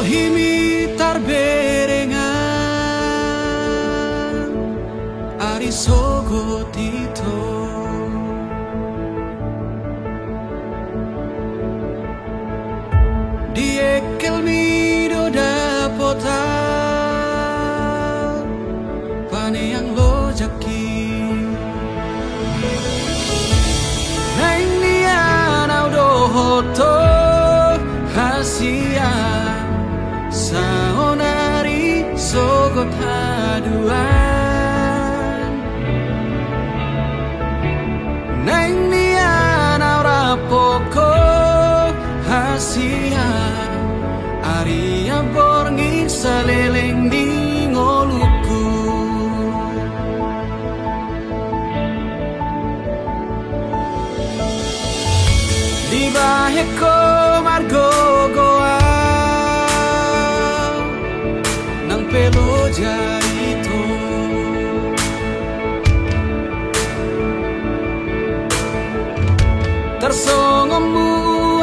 himitar berengan ari sogo tito diekel mido dapota pane yang lo jaki nainian audo hoto hasia saonari sogot haduan nainian aura poko hasia aria borngi saleleng di ngoluku di baheko margo goa nang pelo jaito tersongomu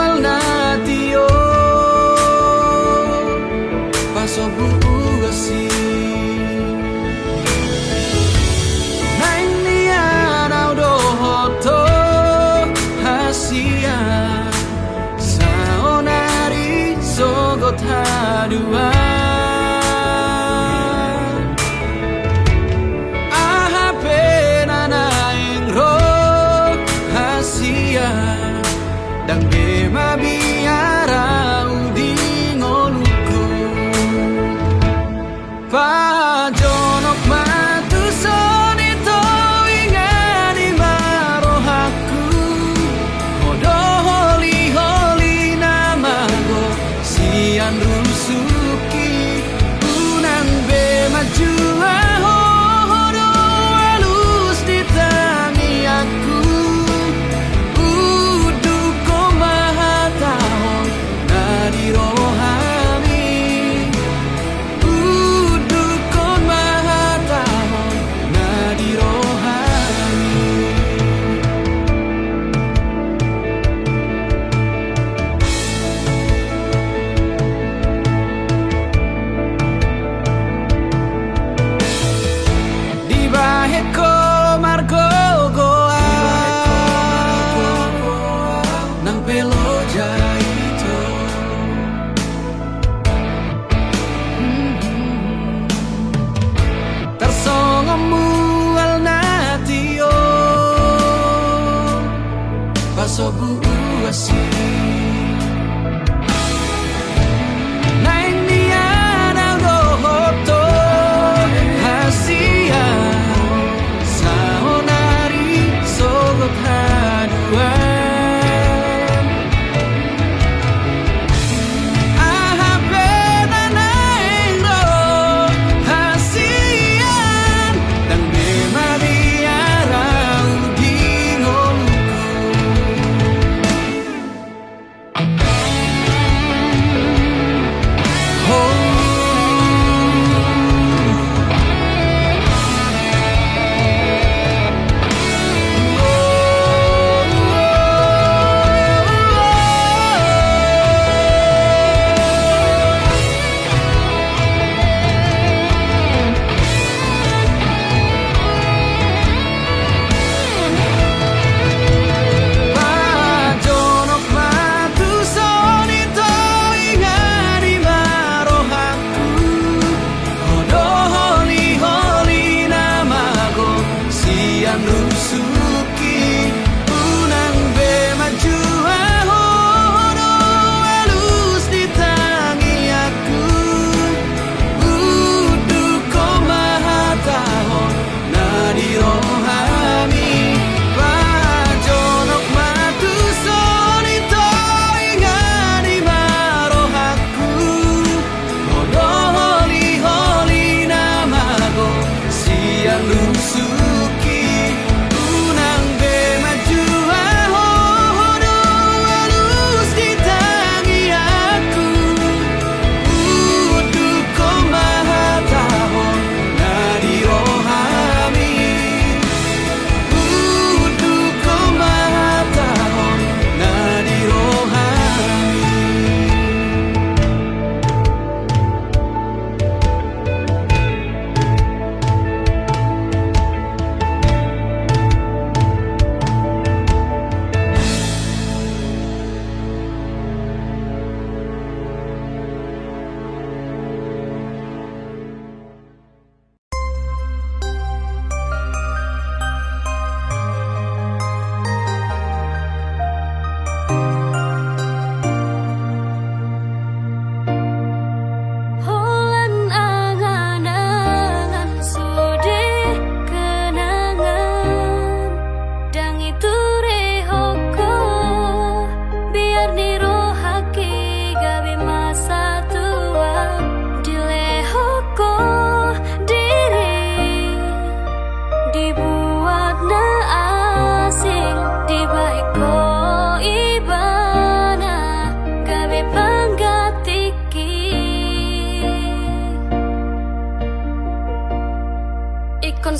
al natio paso bugasi nainian audo hoto hasia saonari sogot haduan aha penana engro hasia dang bema biara udi ngoluku pajonok matu sonito ingani marohaku modo holi holi namago sian rusuki unan bema jua hodo alus ditangi aku udu ko mahatahon nadirohami udu ko mahatahon nadirohami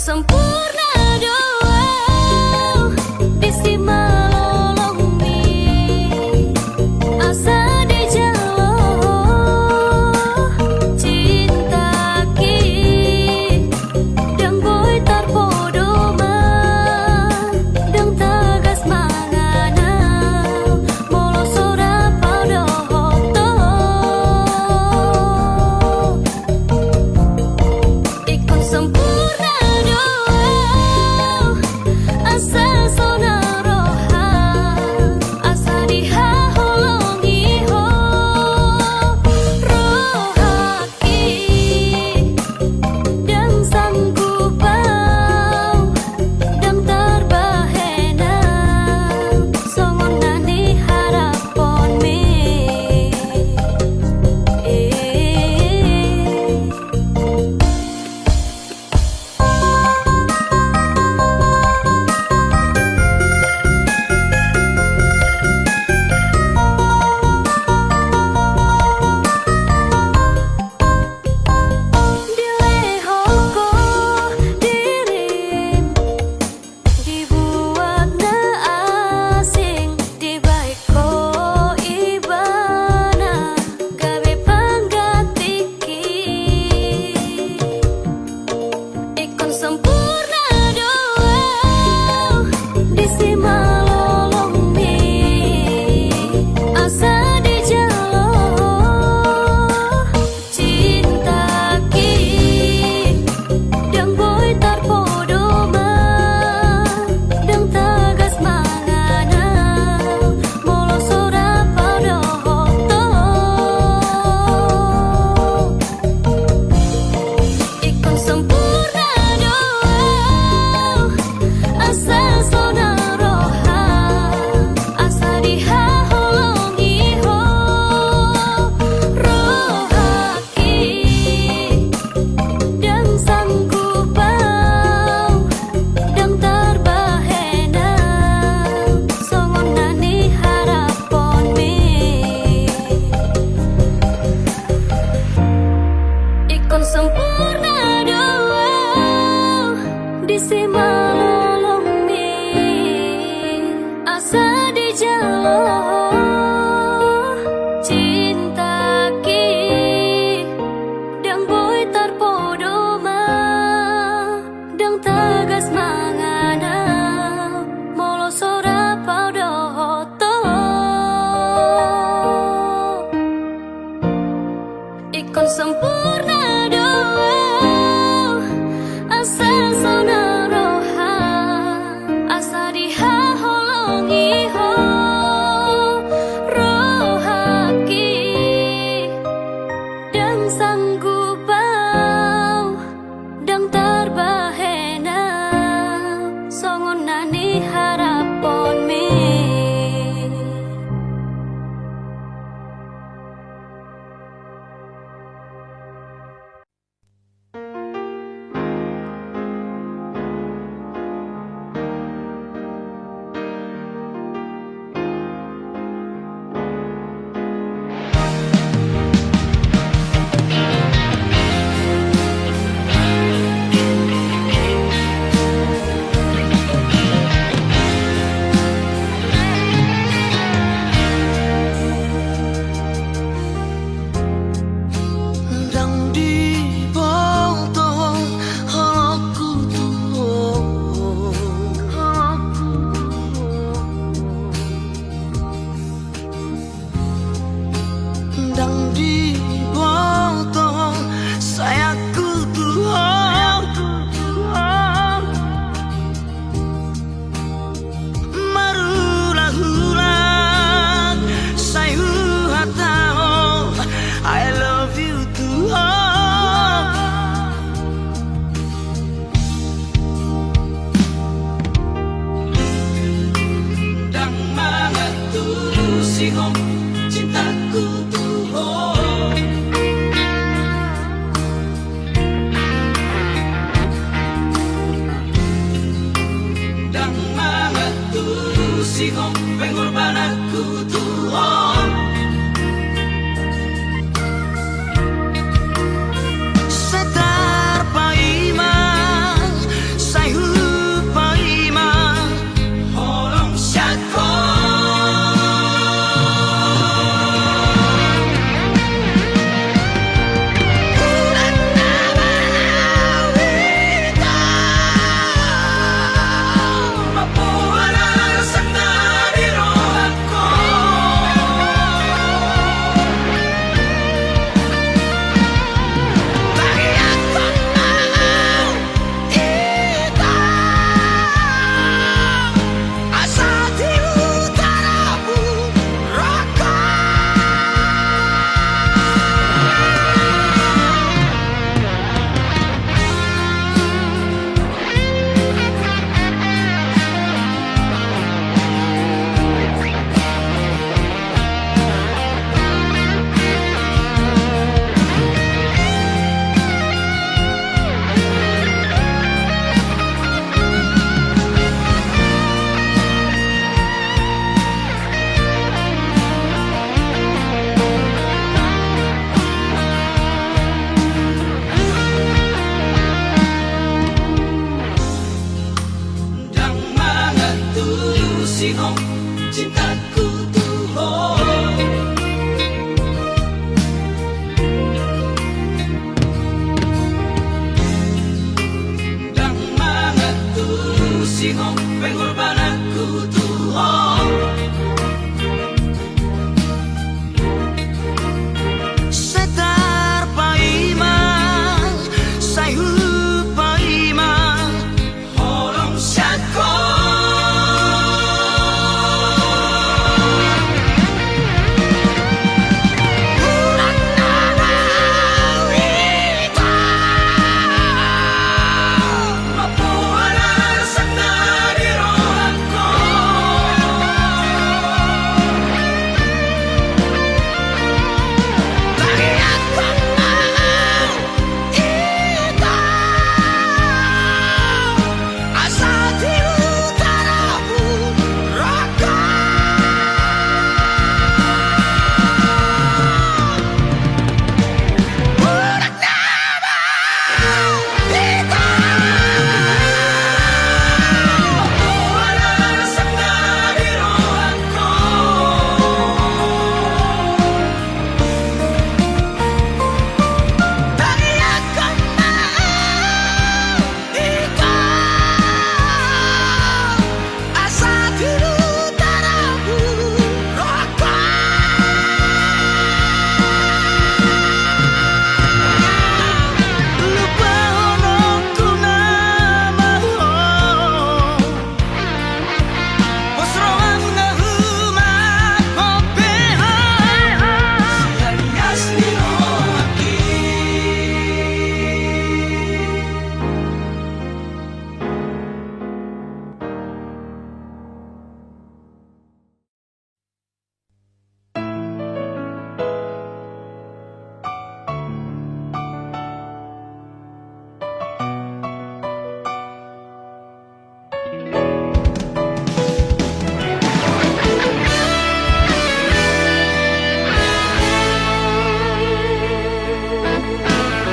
sempurna doa bisi malolong mi asa di jalo cinta ki dang boy tarpodo ma dang tagas mangana molo sora pado hoto ikon sempurna asa sonaro asa diha holongi ho rohaki dan sanggupau dan terbahena songon nani harapon me Dilehoko dirim dibuat na asing dibaiko ibana gawe panggatiki ikon sempurna doa disi malolong mi asa di jalo cinta ki dang boy tarpodo ma dang tagas mangana molo sora pado hoto ikon sempurna doa asa sonaro asa diha holongi ho rohaki dan sanggupau dan terbahena songon nani harapon me ikon sempurna doa disi malolong mi asa di jalo cinta ki dang boy tarpodo ma dang tagas mangana molo sora pado hoto ikon sempurna doa asa sonaro asa diha holongi ho rohaki dan sanggupau dan terbahena songon nani harapon me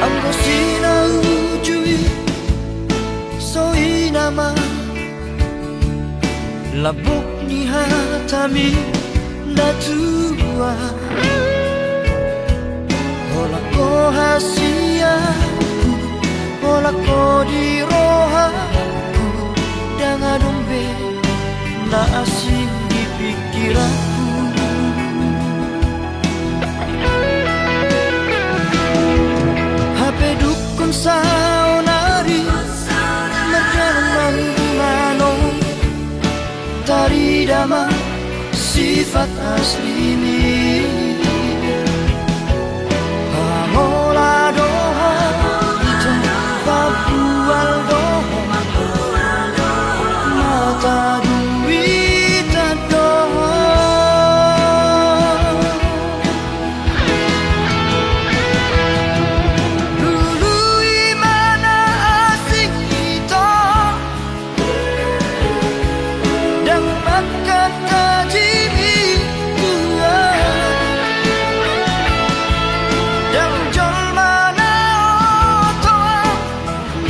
Anggo sinau jui soi nama labuk ni hatami datua Hola ko hasiaku Hola ko di rohaku Danga dombe na asing di pikiranku HP dukun saunari Merjalan mano Tari dama sifat asli ini Pamola doha Ita papual doha Mata duita doha Dulu imana asing kita Dan makan kajimi Dan jol mana otoa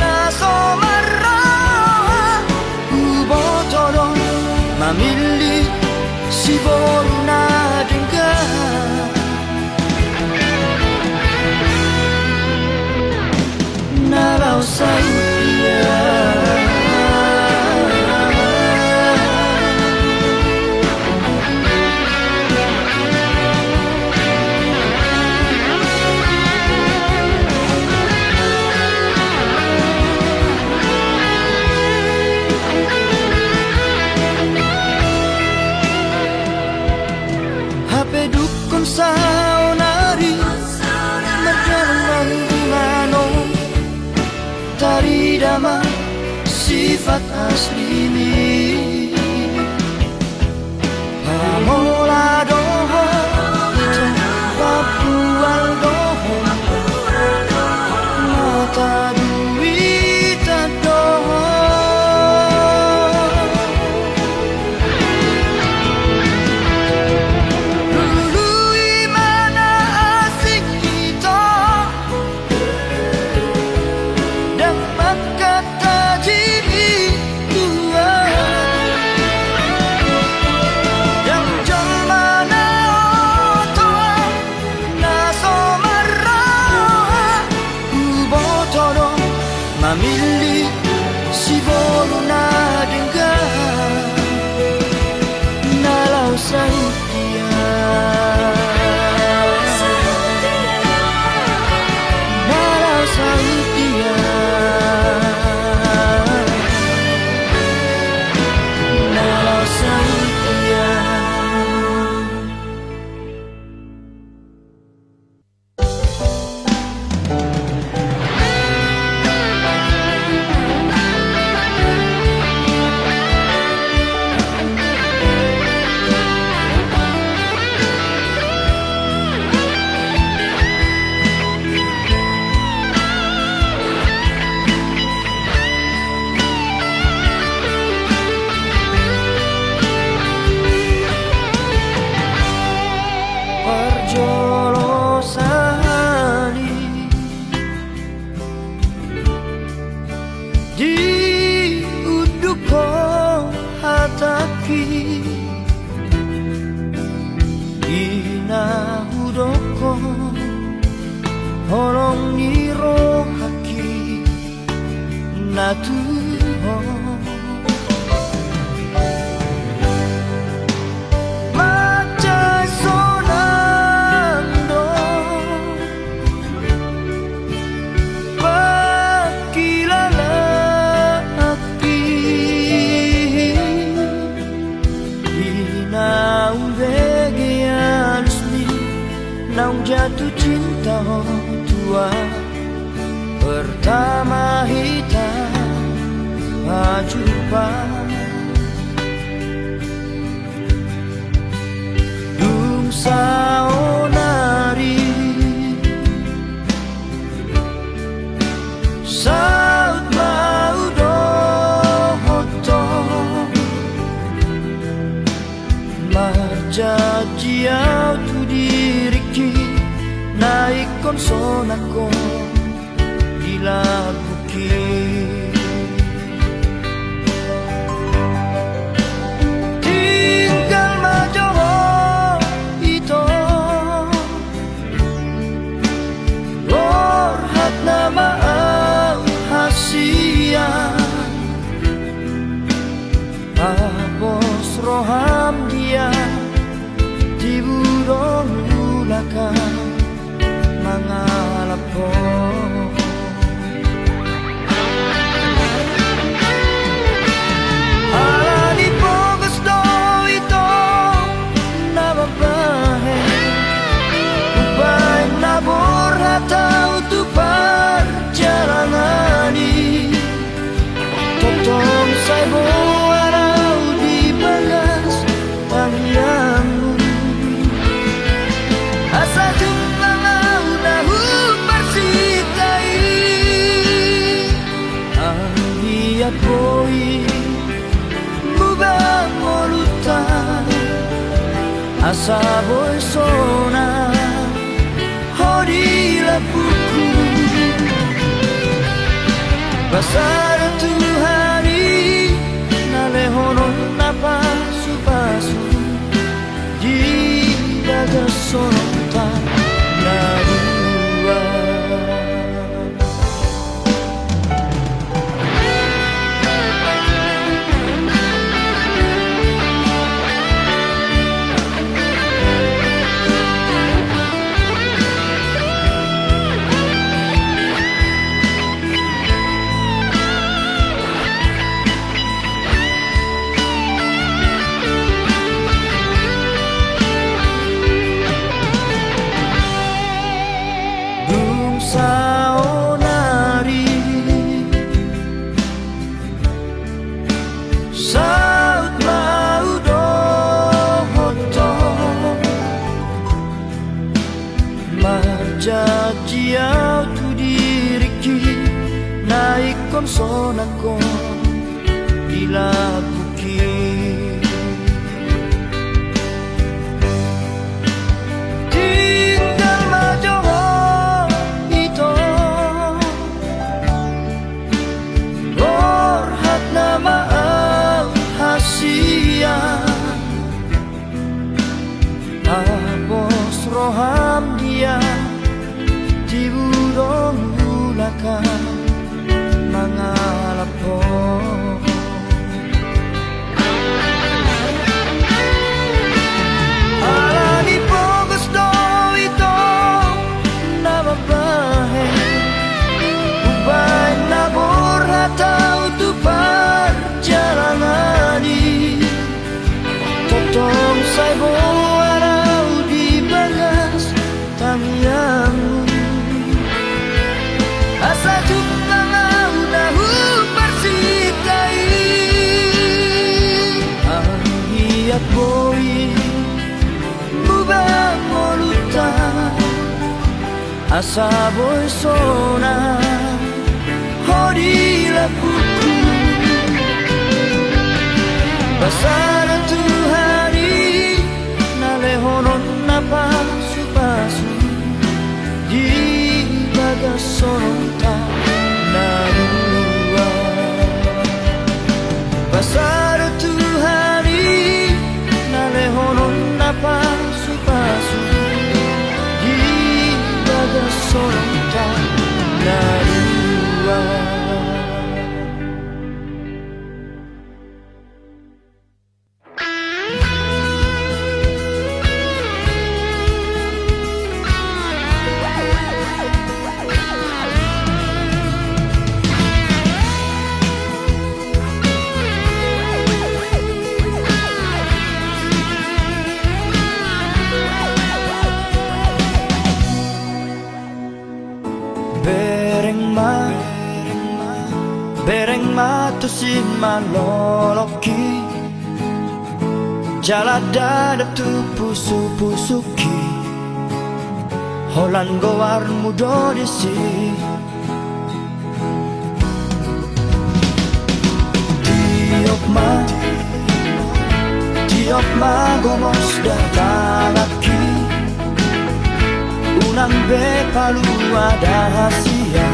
Naso marah Ubotodon Mamili si boruna dengar Nalau saya HP dukun saunari Merjalan mano Tari dama sifat asli ini Pamola doha Ita papual doha Mata duita doha Dulu imana asik kita Dan kata jimi tua Yang jomana otoa Naso marah Ubotodo Mamili si boruna dengar Nalau sautia Nalau sautia Nalau sautia Parjolosani di uduko hataki ina hudoko holong niro haki natuho Naung jatuh cinta tua pertama kita jumpa Dung saonari saut mau dohoto majajiau tu diriki naik konsonako Biau tu diriki naik konsonako ilakuki tinggal majoho ito Orhat nama al-hasia Abos roham dia Tiburong ulaka mangalap ko Alani po gusto ito na babae Ubay na burha tao tupar jalangani Totong sa'y araw di bagas tamiang Asa jumpa ngau dahu persikai Ang hiat boi Bubang moluta Asa boi sona Hodi lakuku Basara Tuhari Nalehonon napasupasu Di bagas sononta narua Basara Tuhari Nalehonon napasupasu Di bagas sononta narua Bereng matusin maloloki Jala dadap tu pusu-pusuki Holan gowar mudo disi Tiop ma gomos datalaki Unang be palu ada hasia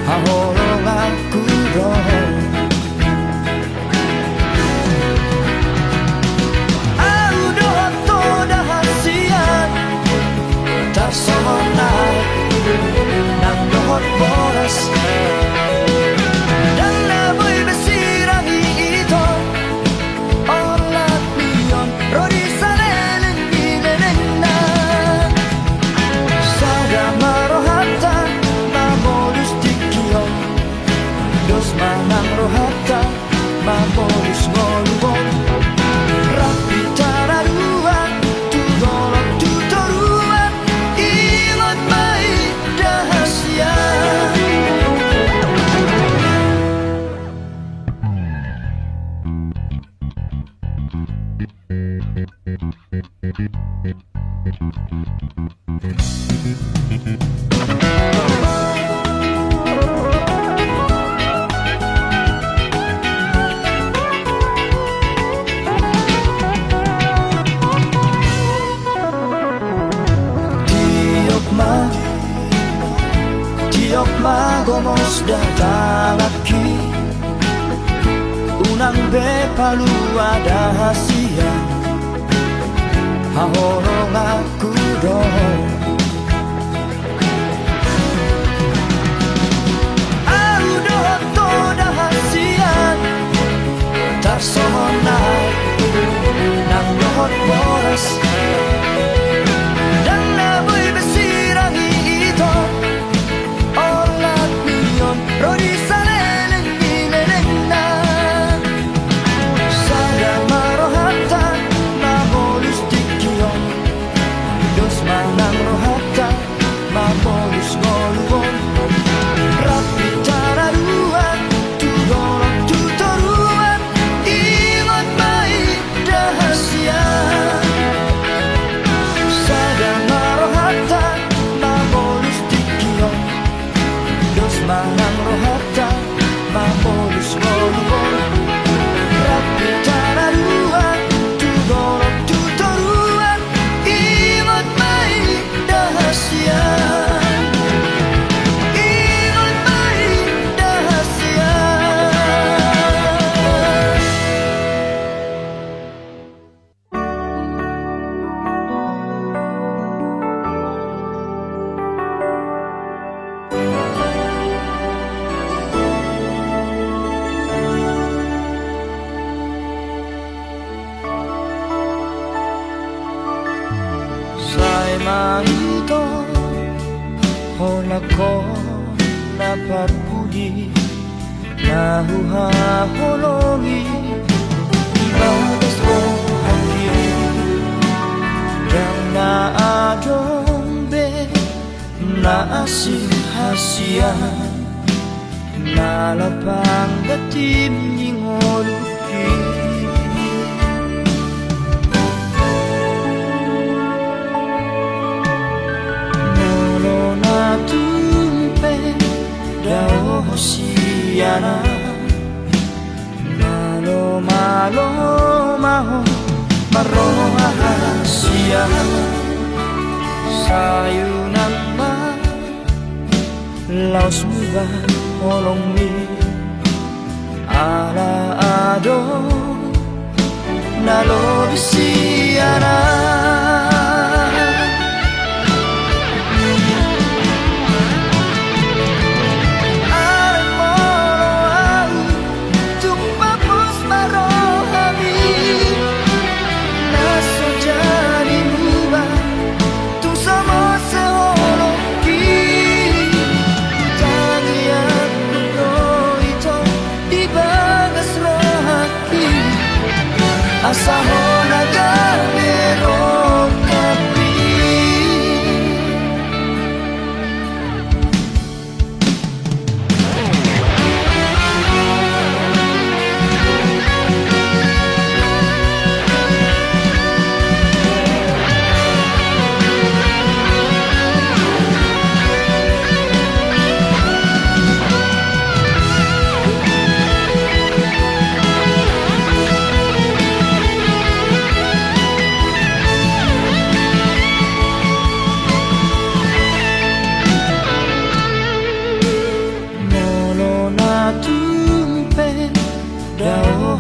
Hahorong aku dong Aku dohot toda hasian Tak somonai Nang dohot boras Dan naboy besirangi ito Olat mion Rodi salelen minenen na Sada marohata Mamodus dikion Dos manang rohata Mamodus ngolubon Rapi tararuan Tudolok tutoruan Ilot mai dahasia Tiok ma gomos datalaki Unang be palu ada hasia Hahorong aku dong Aku dohot toda hasian Tak somonai Nang dohot boras Dan naboy besirangi ito Olat mion Rodi salelen minenen na Sada marohata Namolus dikion Dos manang rohata lakon na pagpudi nahuhahologi ibagas ko hangin yang naadombe naasin hasian nalapang batim ningoluki nolo na tumpe dao hosiana nalo malo maho maroha hasia sayunan ma laos muba olong mi ala ado nalo bisiana asahona gabero kapi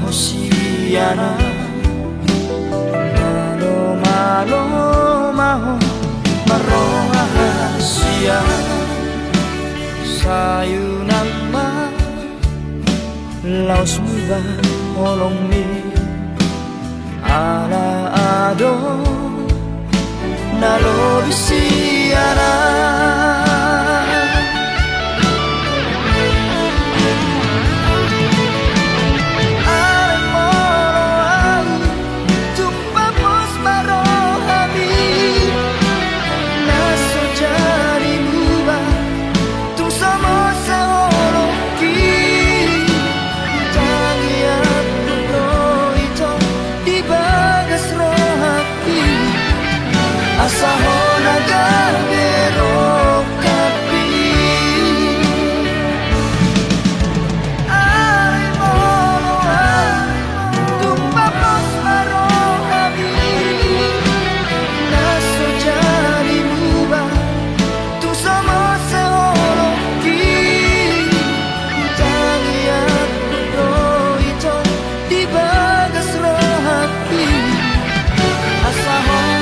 hosiana malo malo maho maroha hasia sayunan ma laos muba olong mi ala ado nalo bisiana asahona gabero kapi ay mono tumpapos marohami naso jari muba tu somos seologi tangian no ito di bagas rohati asahona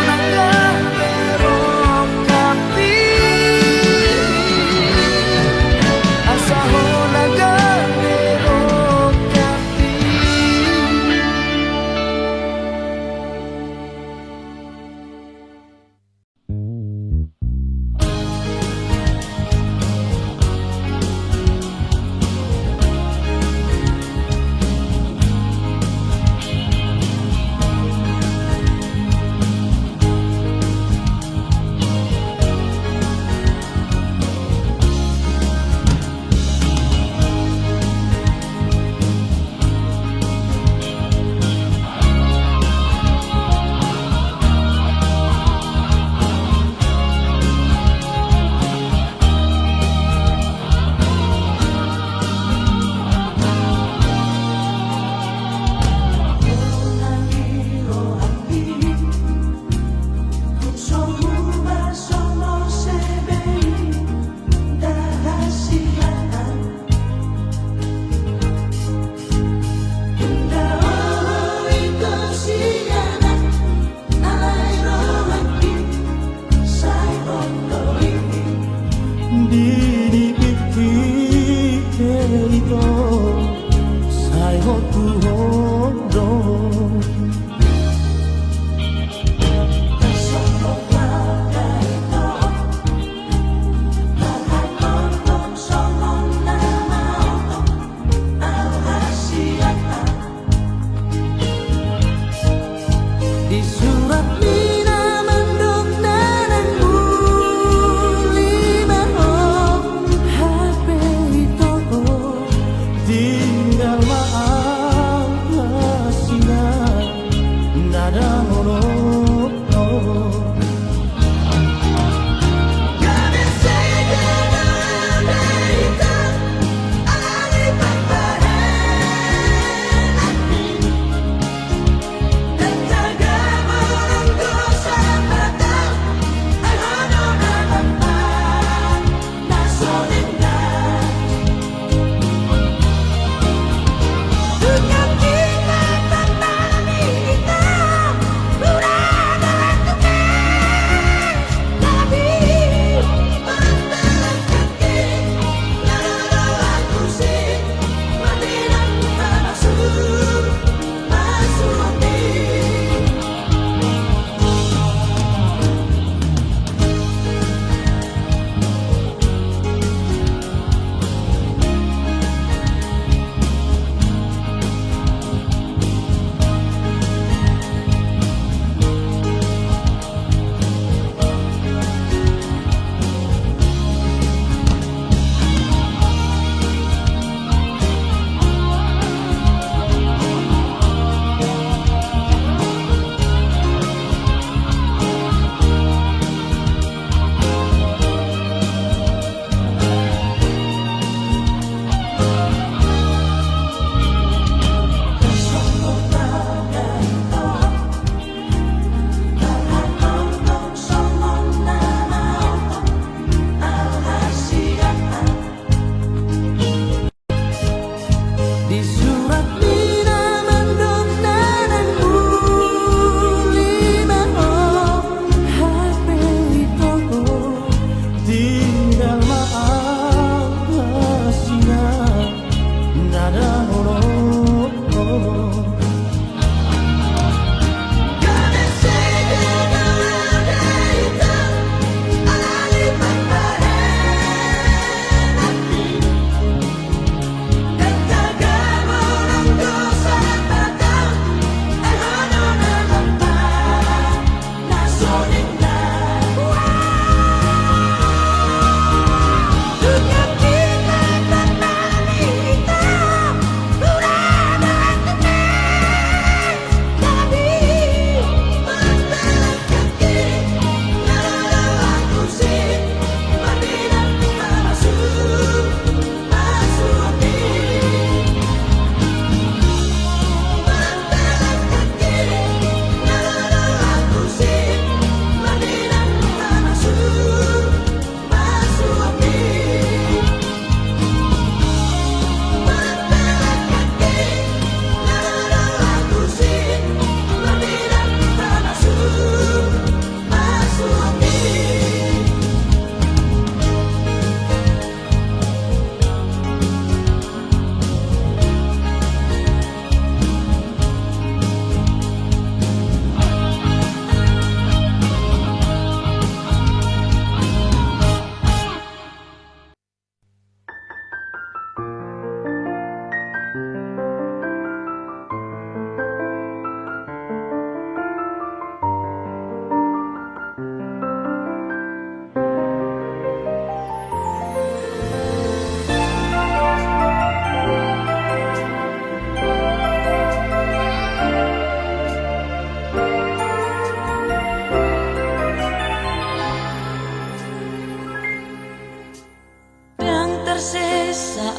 tersesa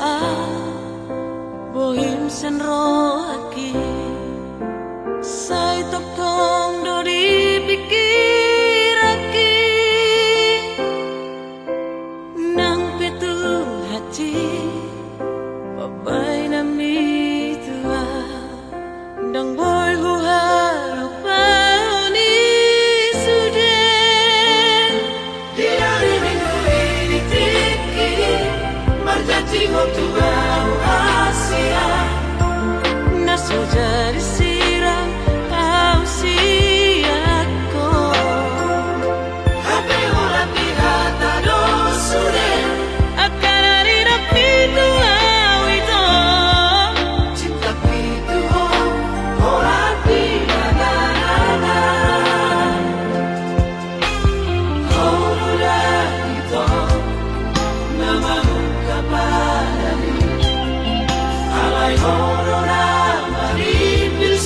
bohim sen rohaki sai tokong do dipikiraki nang petu hati babai nami tua dang boy hu harapani sudah Diari minggu ini tiki Marjati waktu bau Asia naso jadi sirang au siako Hape orang hata dosude akan hari rapi tua itu Cinta pitu orang pinagana Horulah itu Nama kapadani Alay horona maripil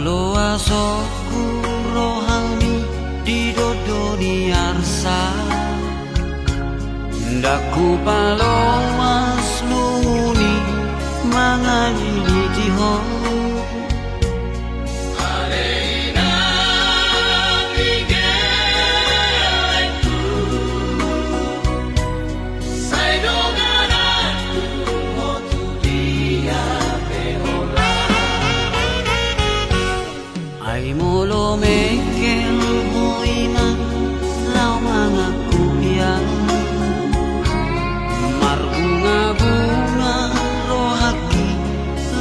Palo asoku rohani di dodoni arsa Ndaku palo masluni manganyi di tihon Ay molo mekel hoiman lau mga kuya Marbunga-bunga rohaki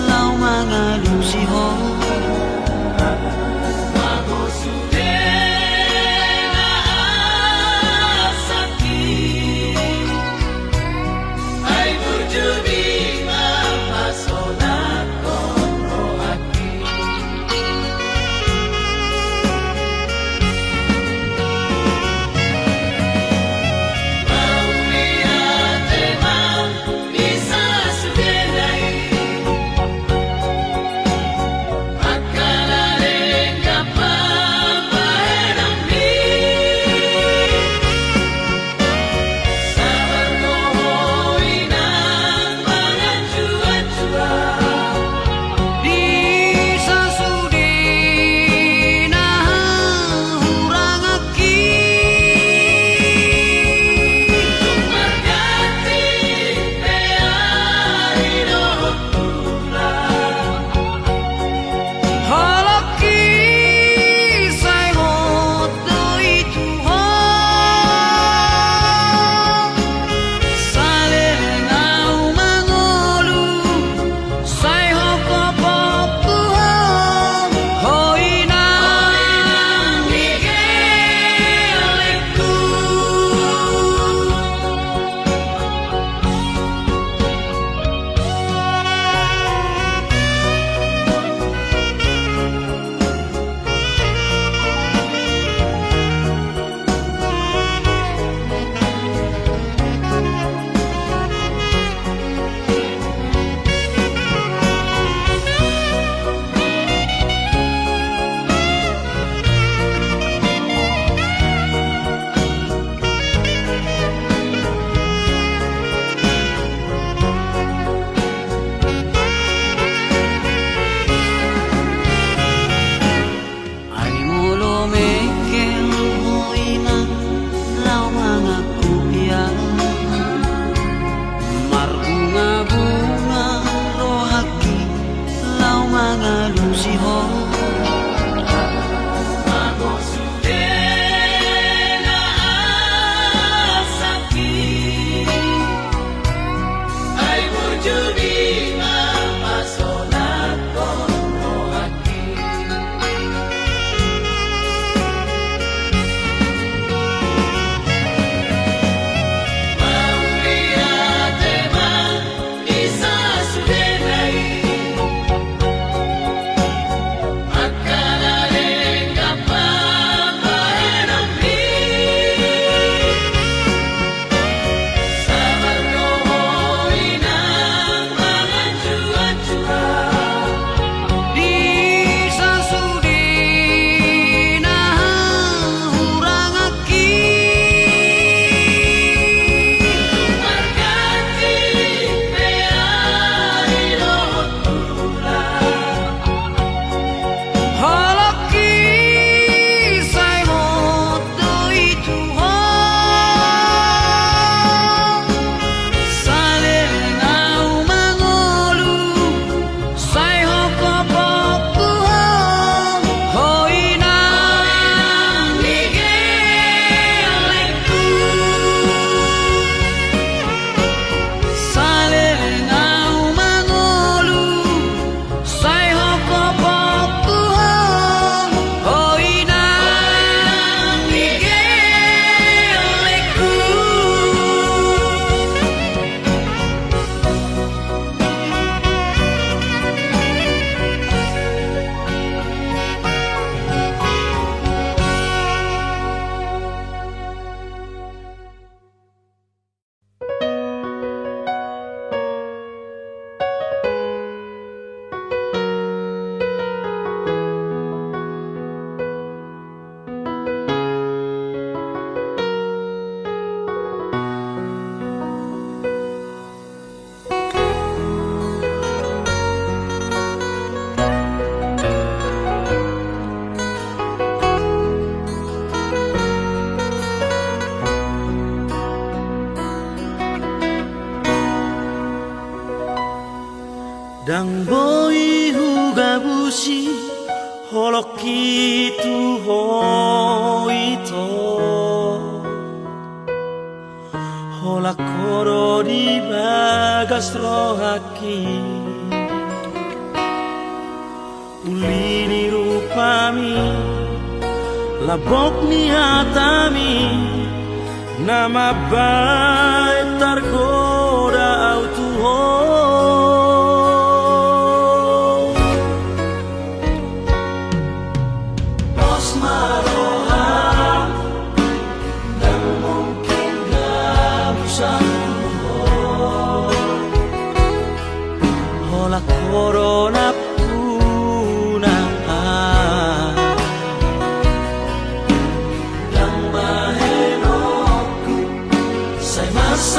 lau mga lusiho Ako sude na asaki Ay berjudi mapasona kon rohaki itu ho ito hola koro di bagas rohaki ulini rupami labok ni hatami nama baik tergoda autuho Los maroha dan mungkin gak bisa hola corona puna dan mahenoku saya masih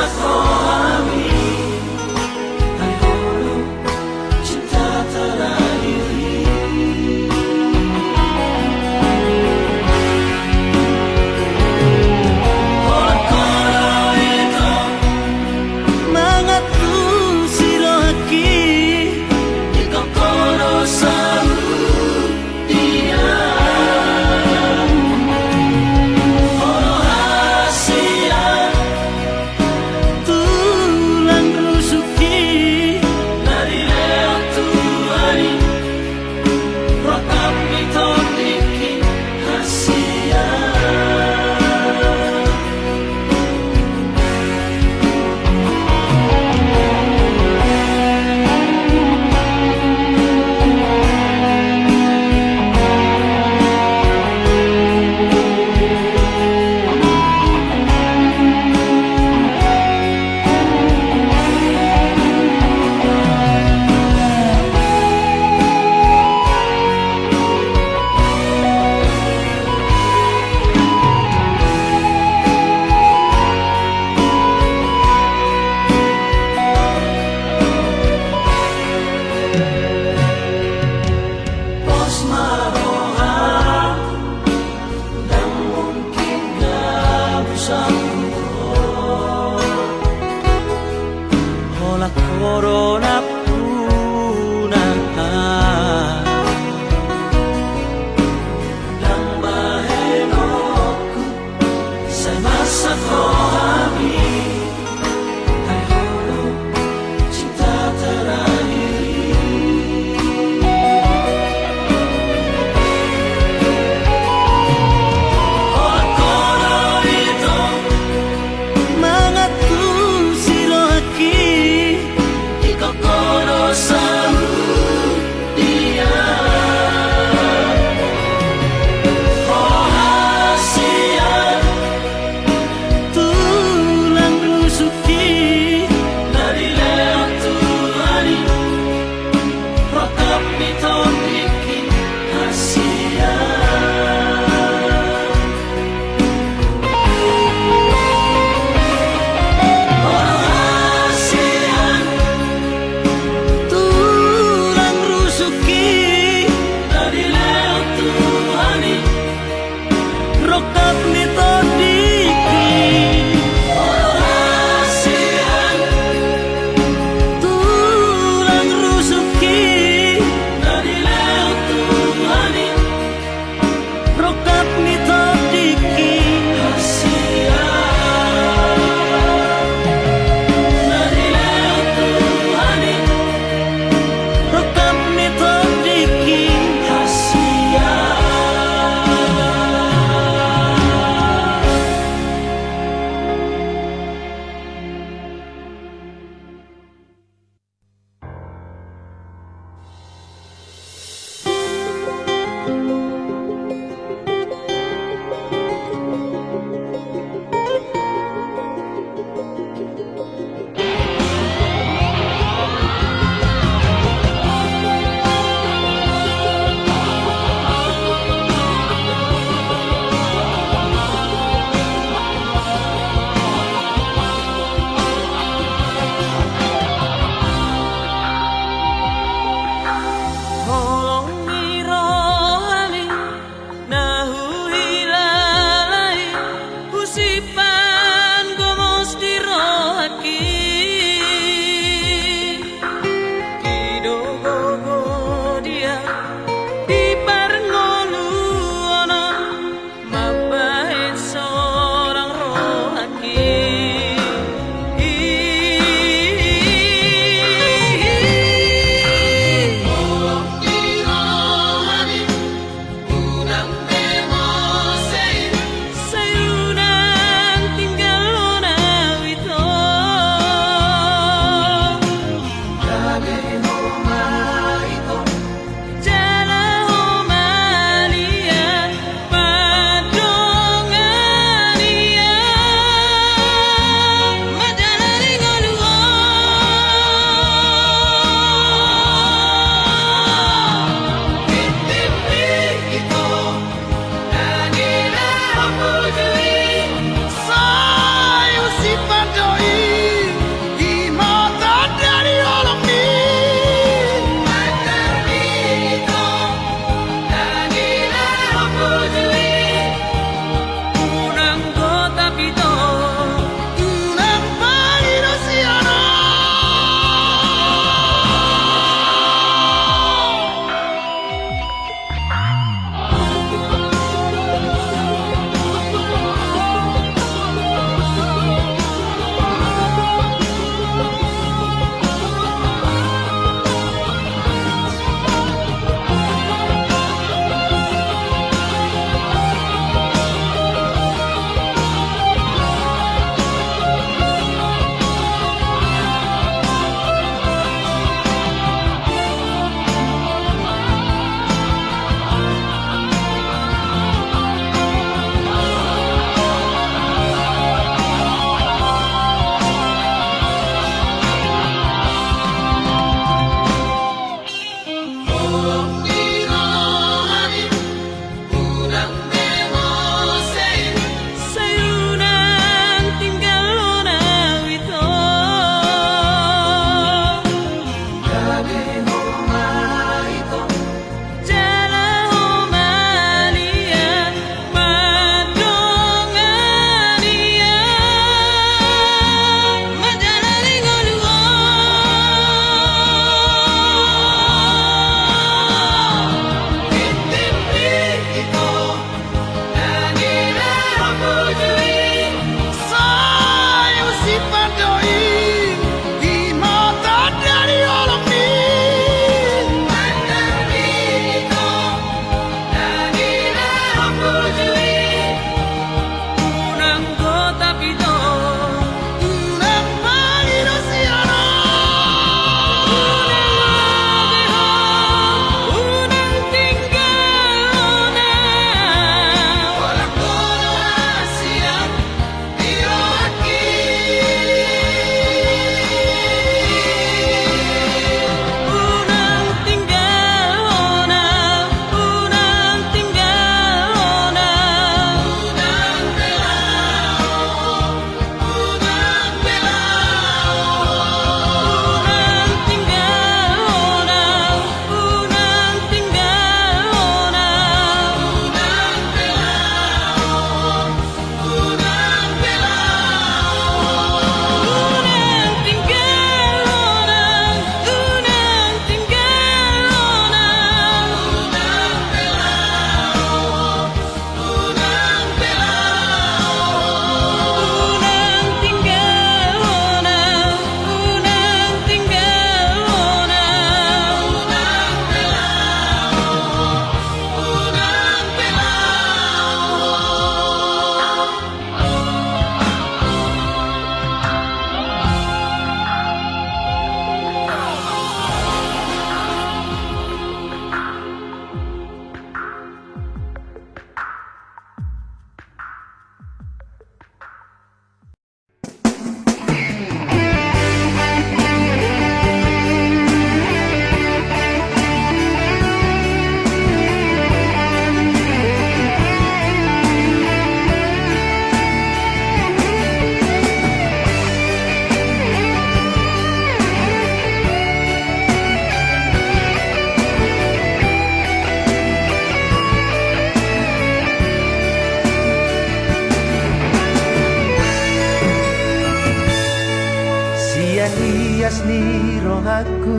ni rohaku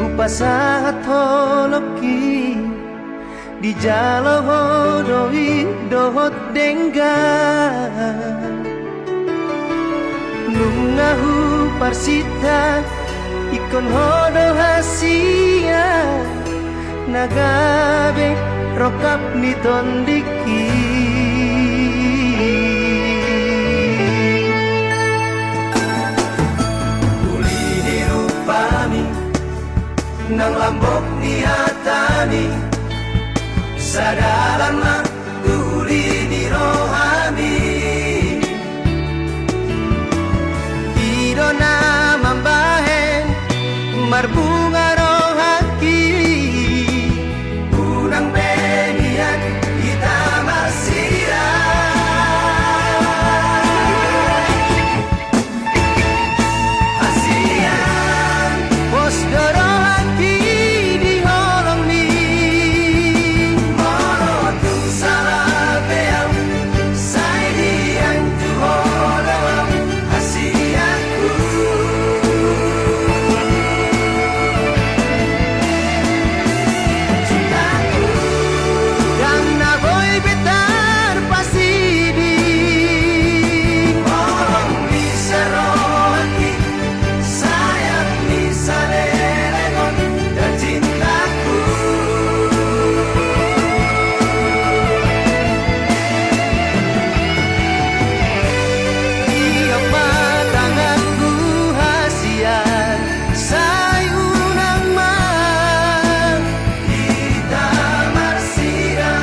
upasahat holoki di jalo hodoi dohot dengga lungahu parsita ikon hodo hasia nagabe rokap ni tondiki ulini rupami nang lambok ni hatani sadalan mak ulini rohani idona mambahen marbunga rohaki unang benian kita masira asian pos rohaki di holong ni morotung salah beam sai diang tu holong asianku yang na boy betar pasidi orang bisa rohaki sayang bisa lelegon dan cintaku iyong matanganku hasian sayunang man kita marsira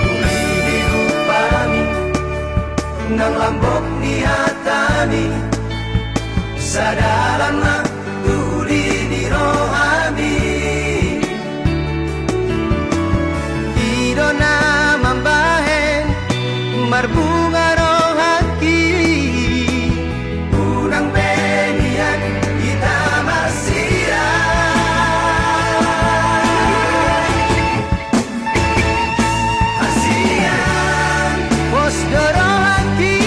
ulini rupami nang lambok ni hatani sadalan mak ulini rohani idona mambahen marbunga rohaki unang benian kita masira asian pos rohaki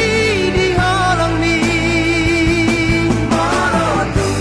di holong ni morotung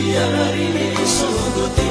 diari sogoti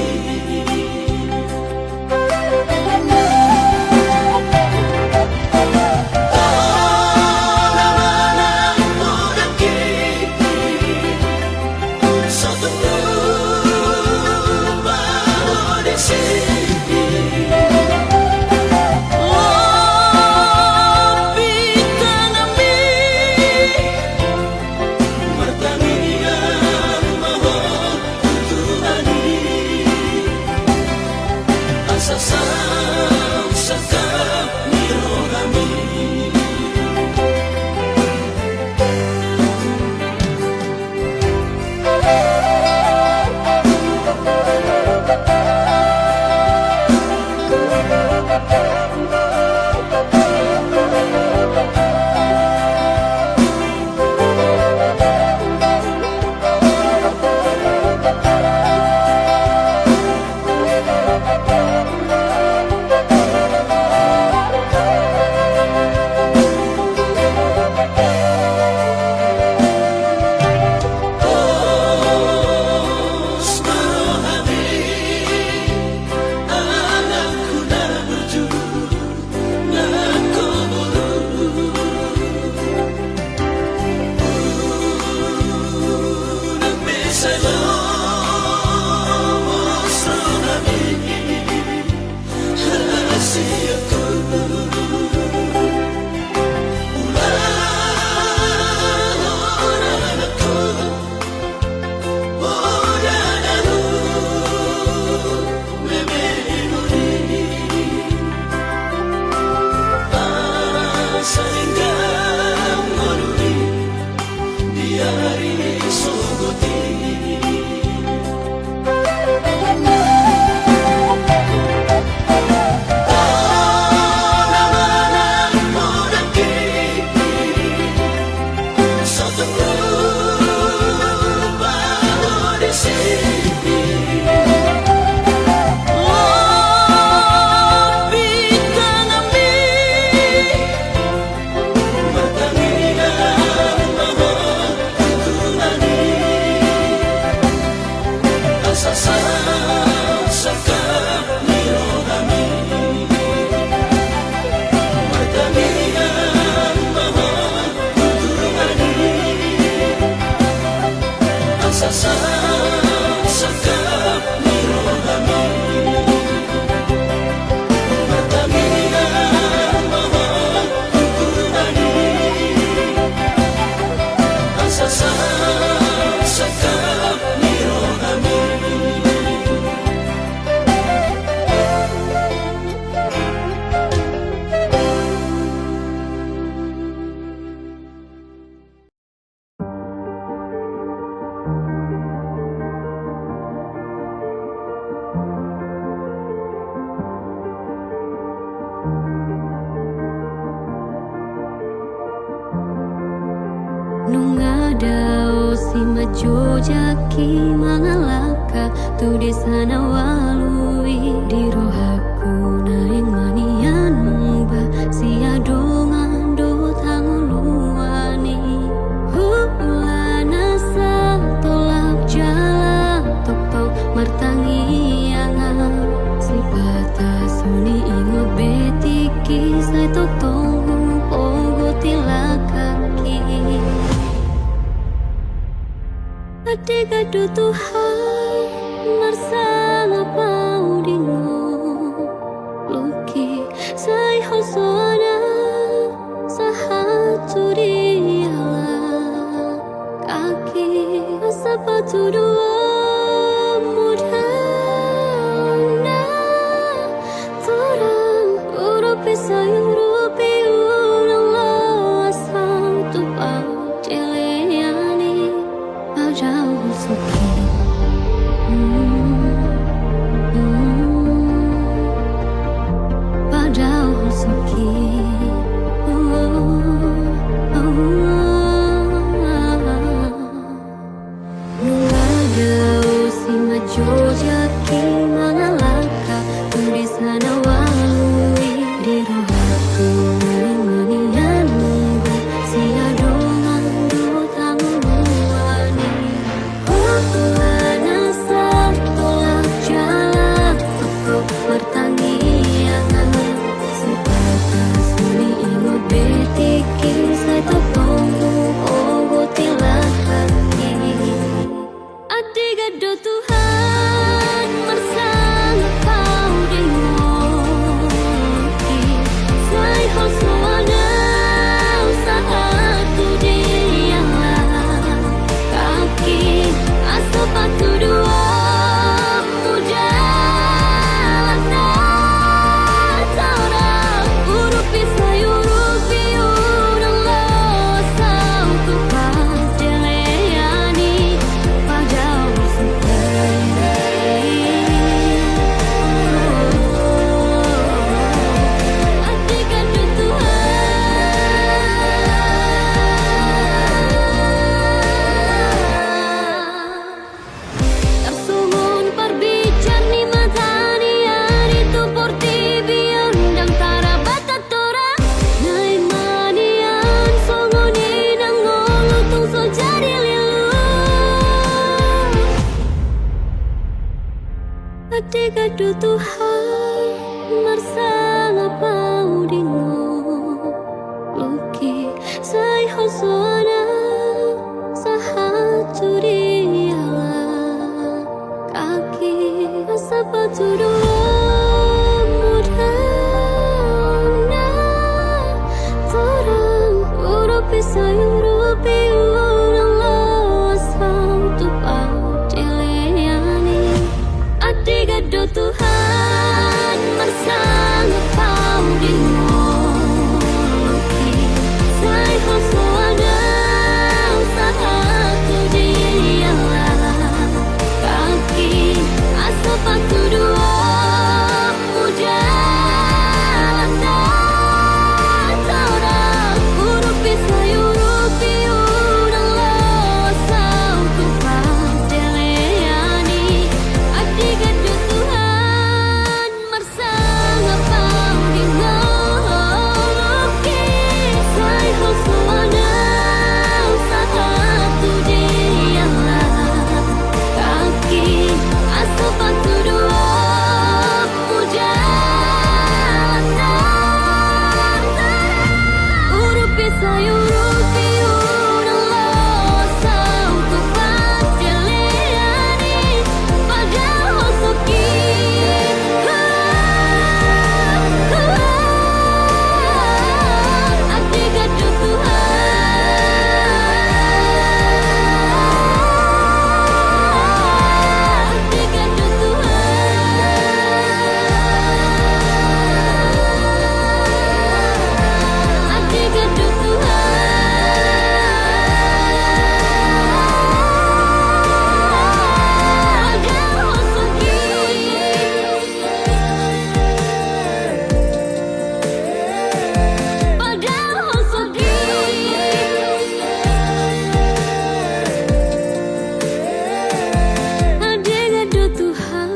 Nungadao si majojaki mangalaka tu desana walui di rohaku naing manian mungba si adongan do tanguluani hulana sa tolak jalan tok martangi angan si bata suni ingot betiki sai tok tonghu pogo tilakaki Adega do Tuhan marsala paudingo Luki sai hosoana sahatu diala Kaki asapatu dua mudana Torang urupi sayurupi unang asal tupau Celeani Jauh suki Padahal suki Nungadao si majojaki mangalaka tulisana walui di rohaku manian munggu si adongan do tanguluani Hulana do Tuhan bersama kau dengoki Sai hosoana saat tu dialah kaki asapatu dua muda lana tara urupi sayurupi urang lo sau tu pajeleani pajau Atikan do Tuhan Tersumun perbicar ni matani hari tu porti biang tara batatora Nai manian songoni nang ngolu tung so jari lilu Adika do Tuhan bersama pau dingo Luki sai hosoana sahatu dialah kaki asapatu dua muda na torang urupi sayurupi urang lo asal tu pau diliani Adiga do Tuhan bersama pau dingoki Sai hosoana sahatu dialah kaki asapatu dua muda lana torang urupi sayurupi urang lo sau tu pajeleani Adiga do Tuhan bersama pau dingoki Sai hosoana sahatu dialah kaki asapatu dua muda lana urupi sayurupi urang lo sau tu pajeleani pajau hosoki Adiga do Tuhan Adiga do Tuhan Adiga do Tuhan pajau hosoki pajau hosoki Adiga do Tuhan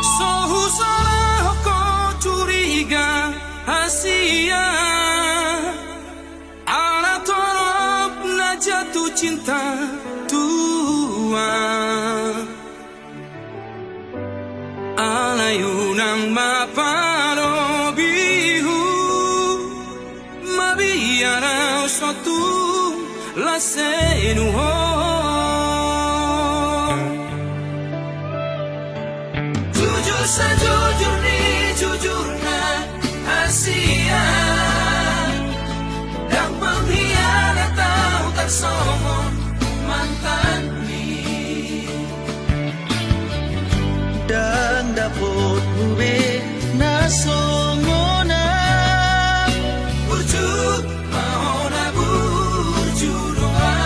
Sohu salah kau curiga Asia Ala torop na jatuh cinta tua Ala yunang maparo bihu Mabiara suatu lasenuho Jujur sejujur ni jujurna Asia Dan pengkhianat tahu tak somon mantan ni Dan dapat mube nasongona Burjut mahona burjut doa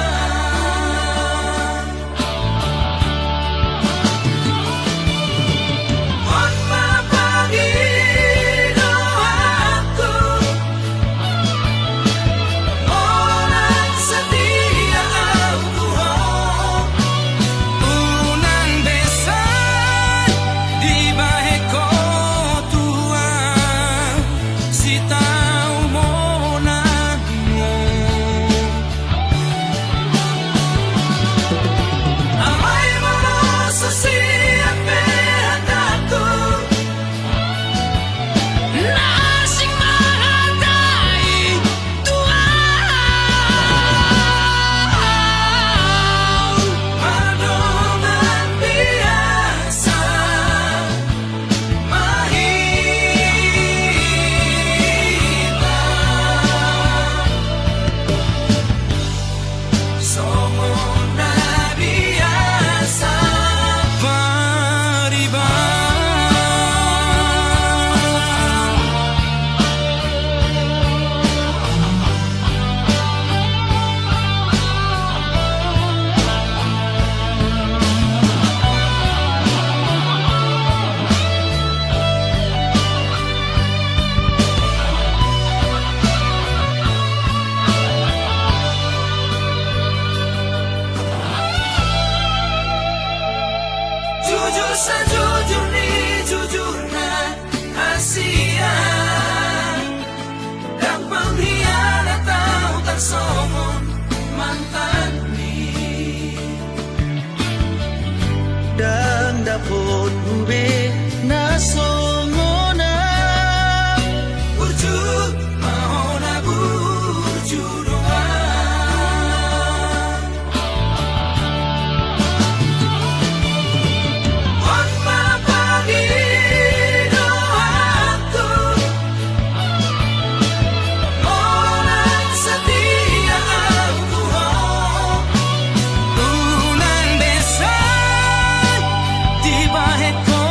On mapagi doaku Orang setia aku Unang desa Jujur sa jujur ni jujur na Asia Dan pengkhianat tahu tak somon mantan ni Dan dapot ube na songona Burju mahona burju doa On mapagi doaku Orang setia ang Tuhan Tunang besan di bahit ko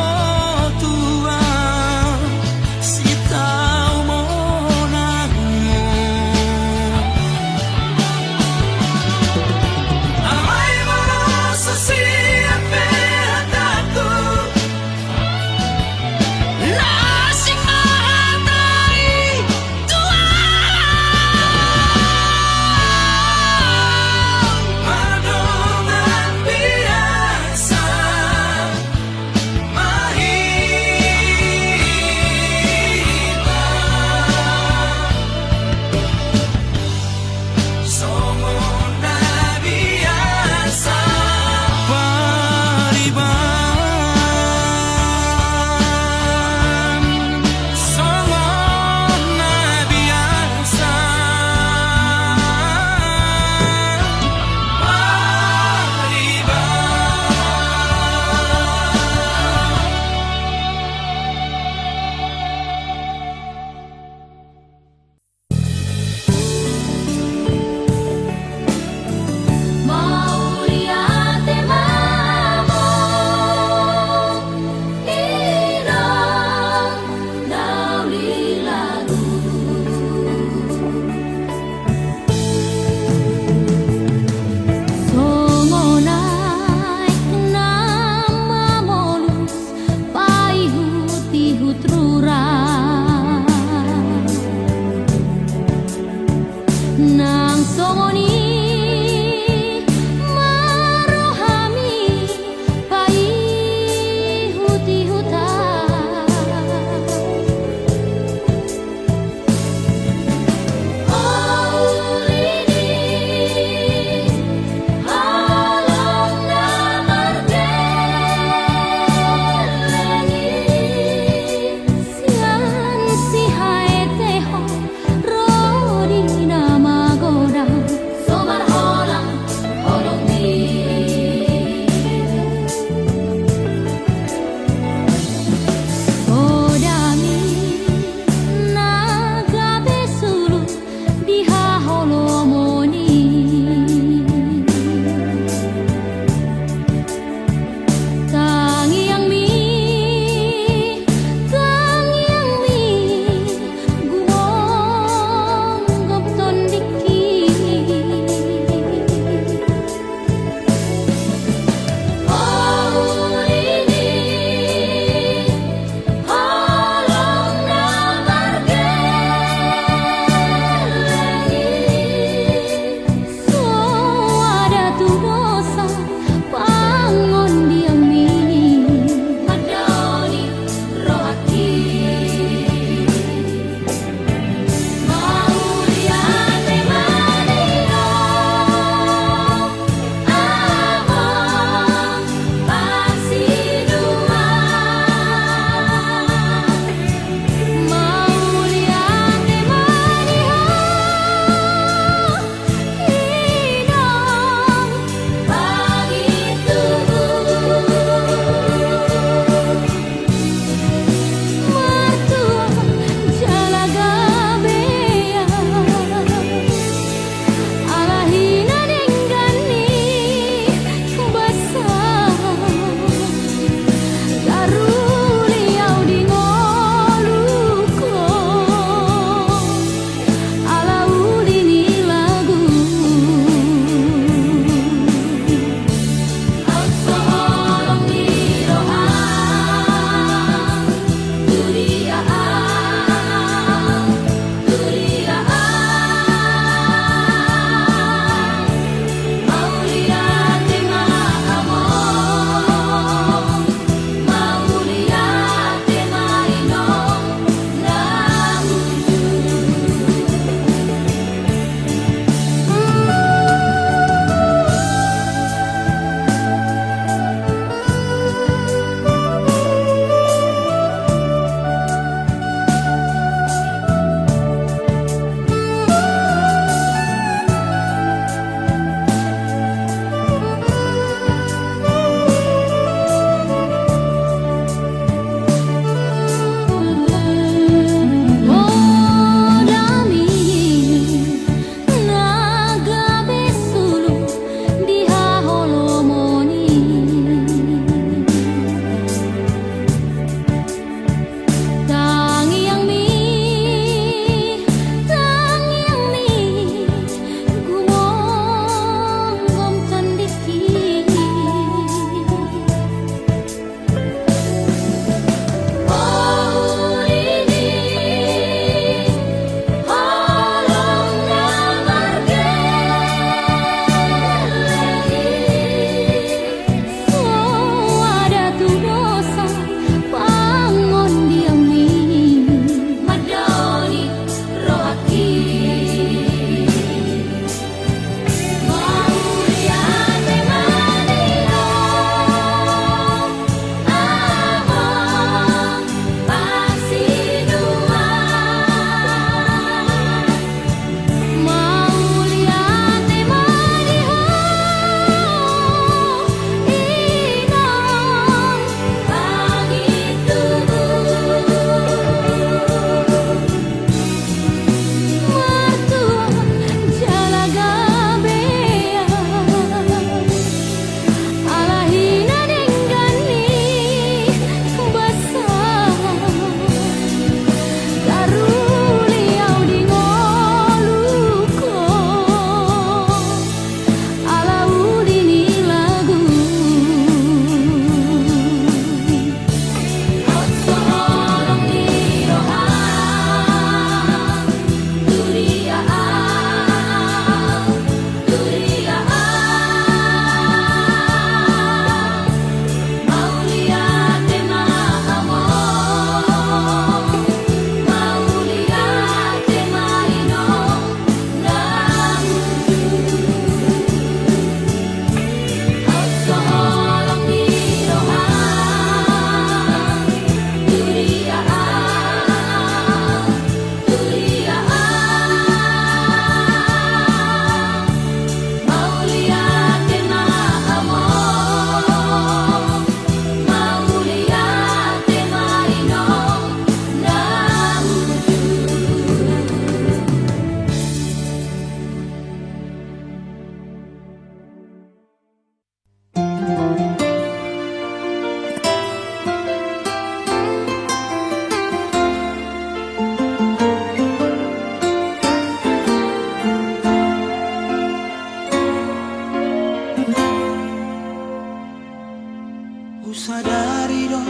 dari do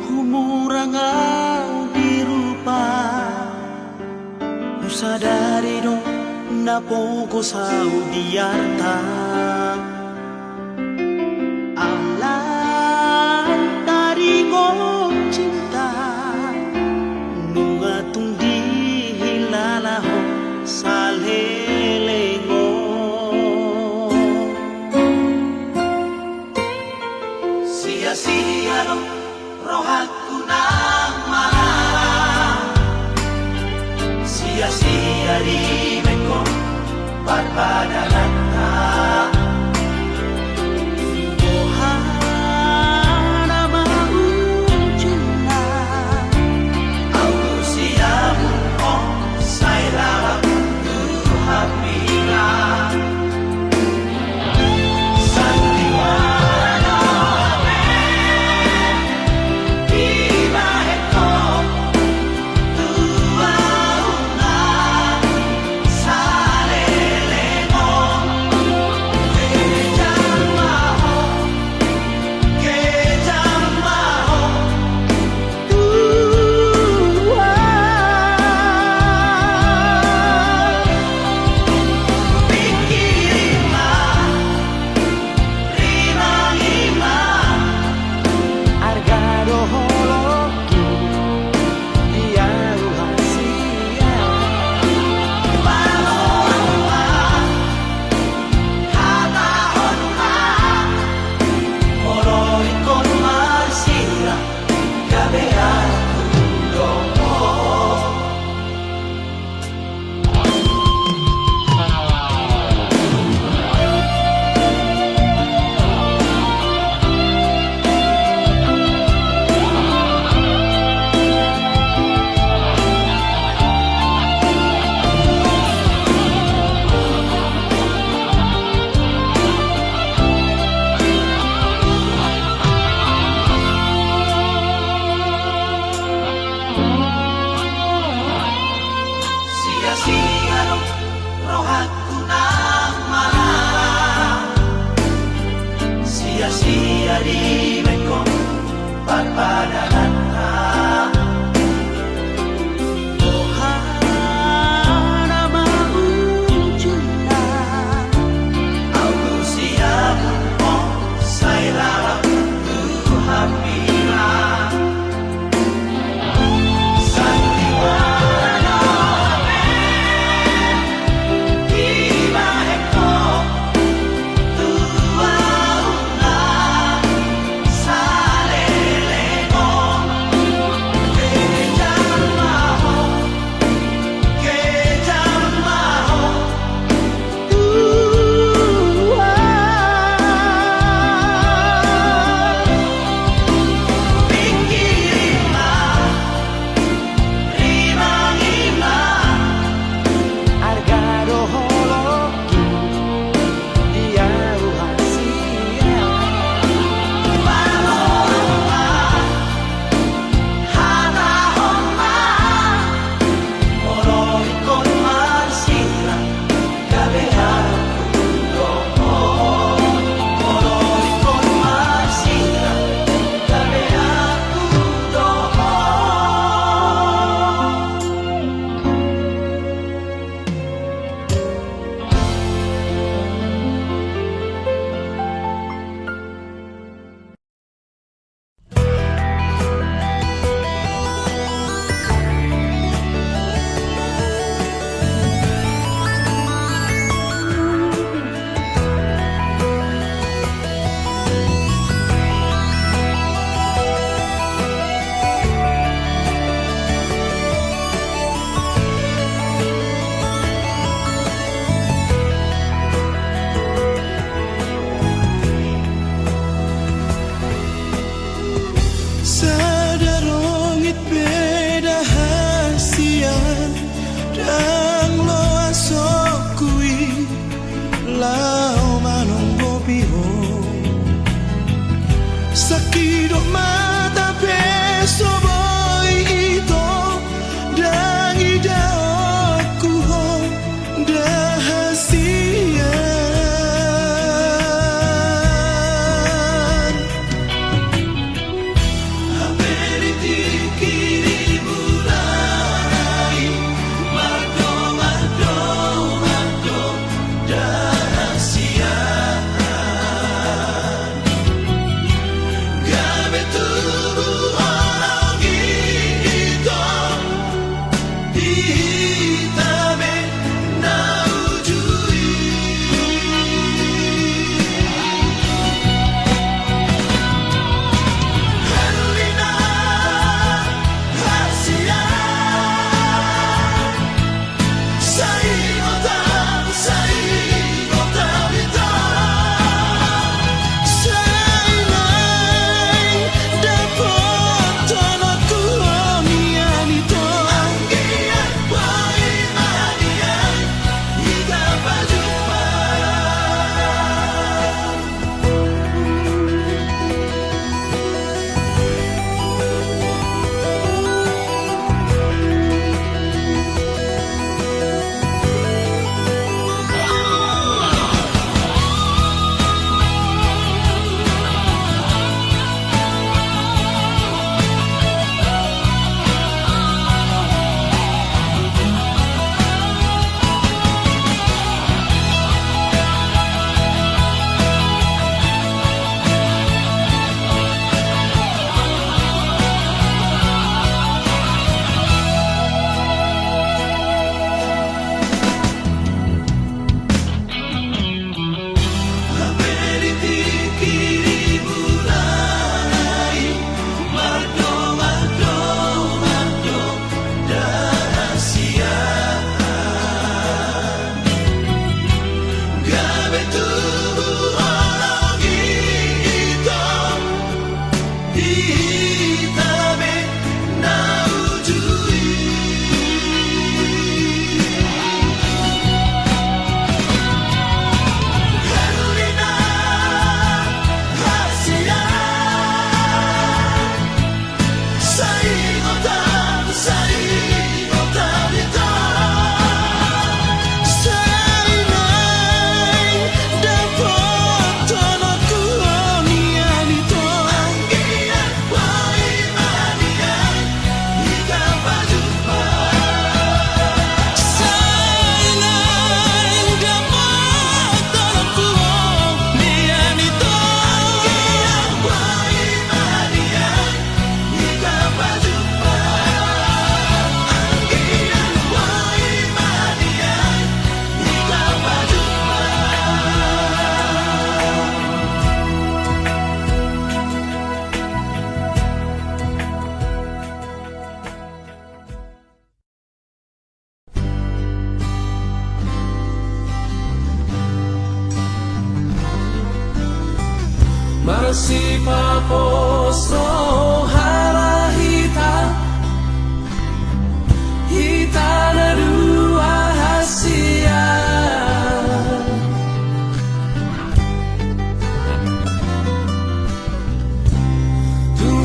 humurang ang dirupa Usa dari do napoko sa udiarta Alan dari ko cinta Nunga tung dihilalaho sa lelengo Sia-sia lo rohaku nang malam Sia-sia di meko barbadanata Ohana maujuna Aku siamu oh saya lawak tu hapila Sandiwara Iba eko tua una salelemo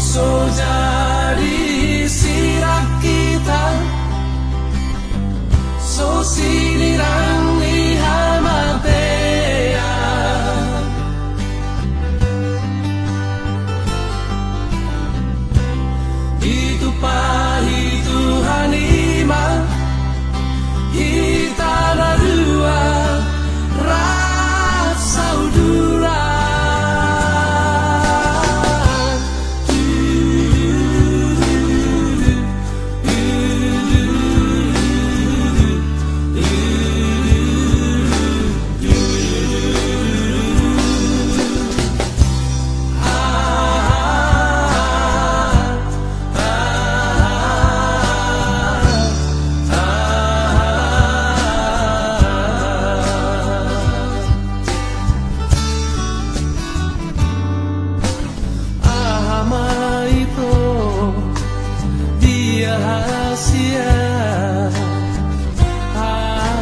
tungso jadi sirak kita so sinirang ihamatea itu pahitu hanima hitana dua rasa udura rahasia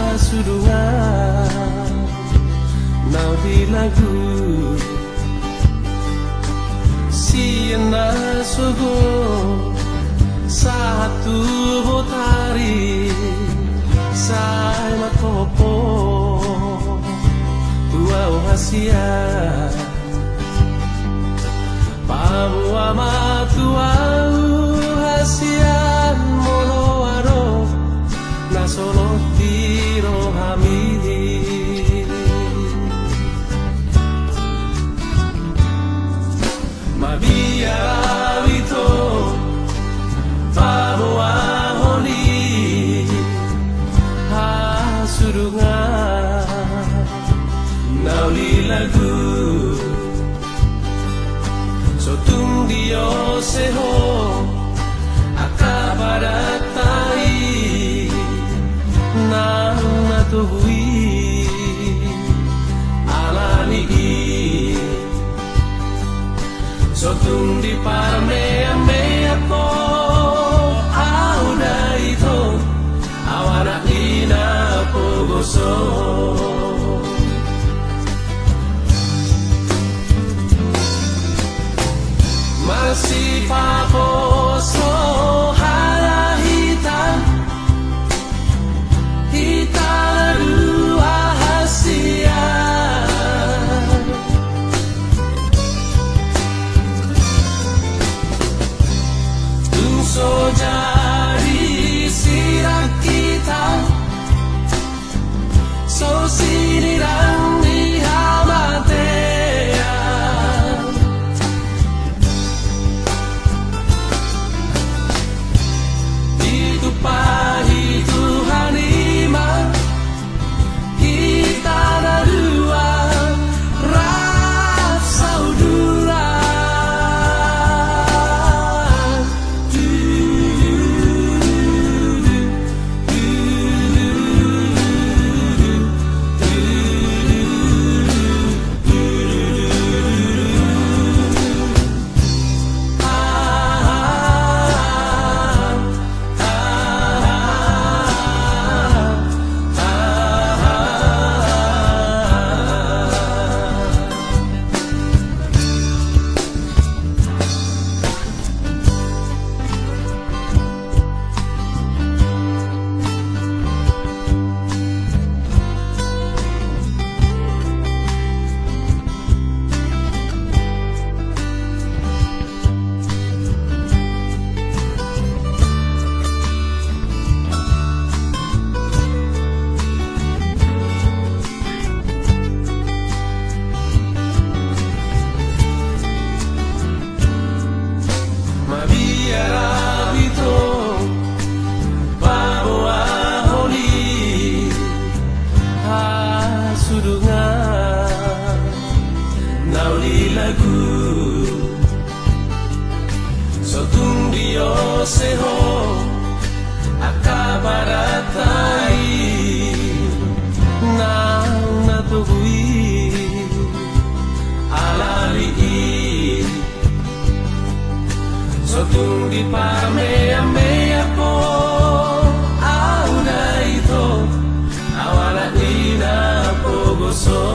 asudungan nau di lagu siena sogo satu botari sai makopo tua rahasia pabu amatua hasian moloaro na solo tiro hamidi mabia vito pabu ahoni hasurungan nauli lagu sotung dio seho akabaratai nang natuhui alani sotung di parme ame ako auda ito awana ina pogoso masih paposo halahita hita dua hasia tungso jadi sirak kita so sinirang ihamatea pahitu hanima hitana dua rasa udura sotung dio seho akabaratai nang natuhui alali sotung di parme ame ako auda ito awala ina pogoso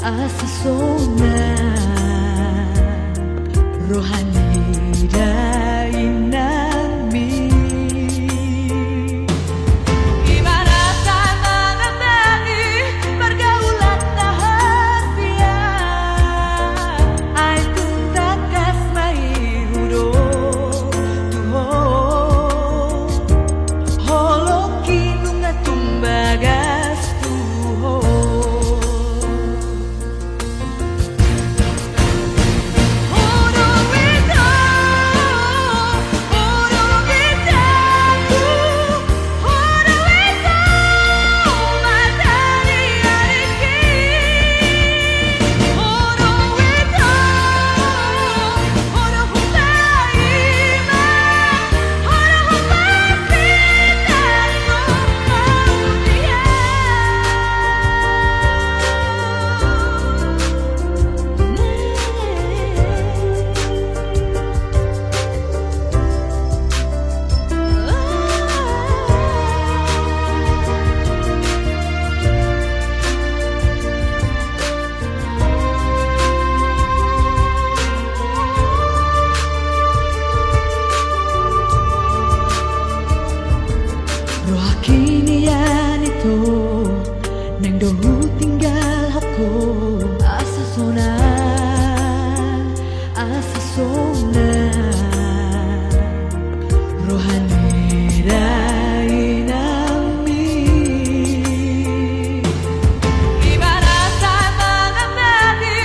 asa sona rohani dai nami. Ibaratkan mengenali pergaulan rahasia, ai tuntas kasmai hudo tuho holoki nunga tumbagas tuho. Roh kini yan ito nang dohu tinggal hapko asa sona rohani dai nami. Ibaratkan mengenali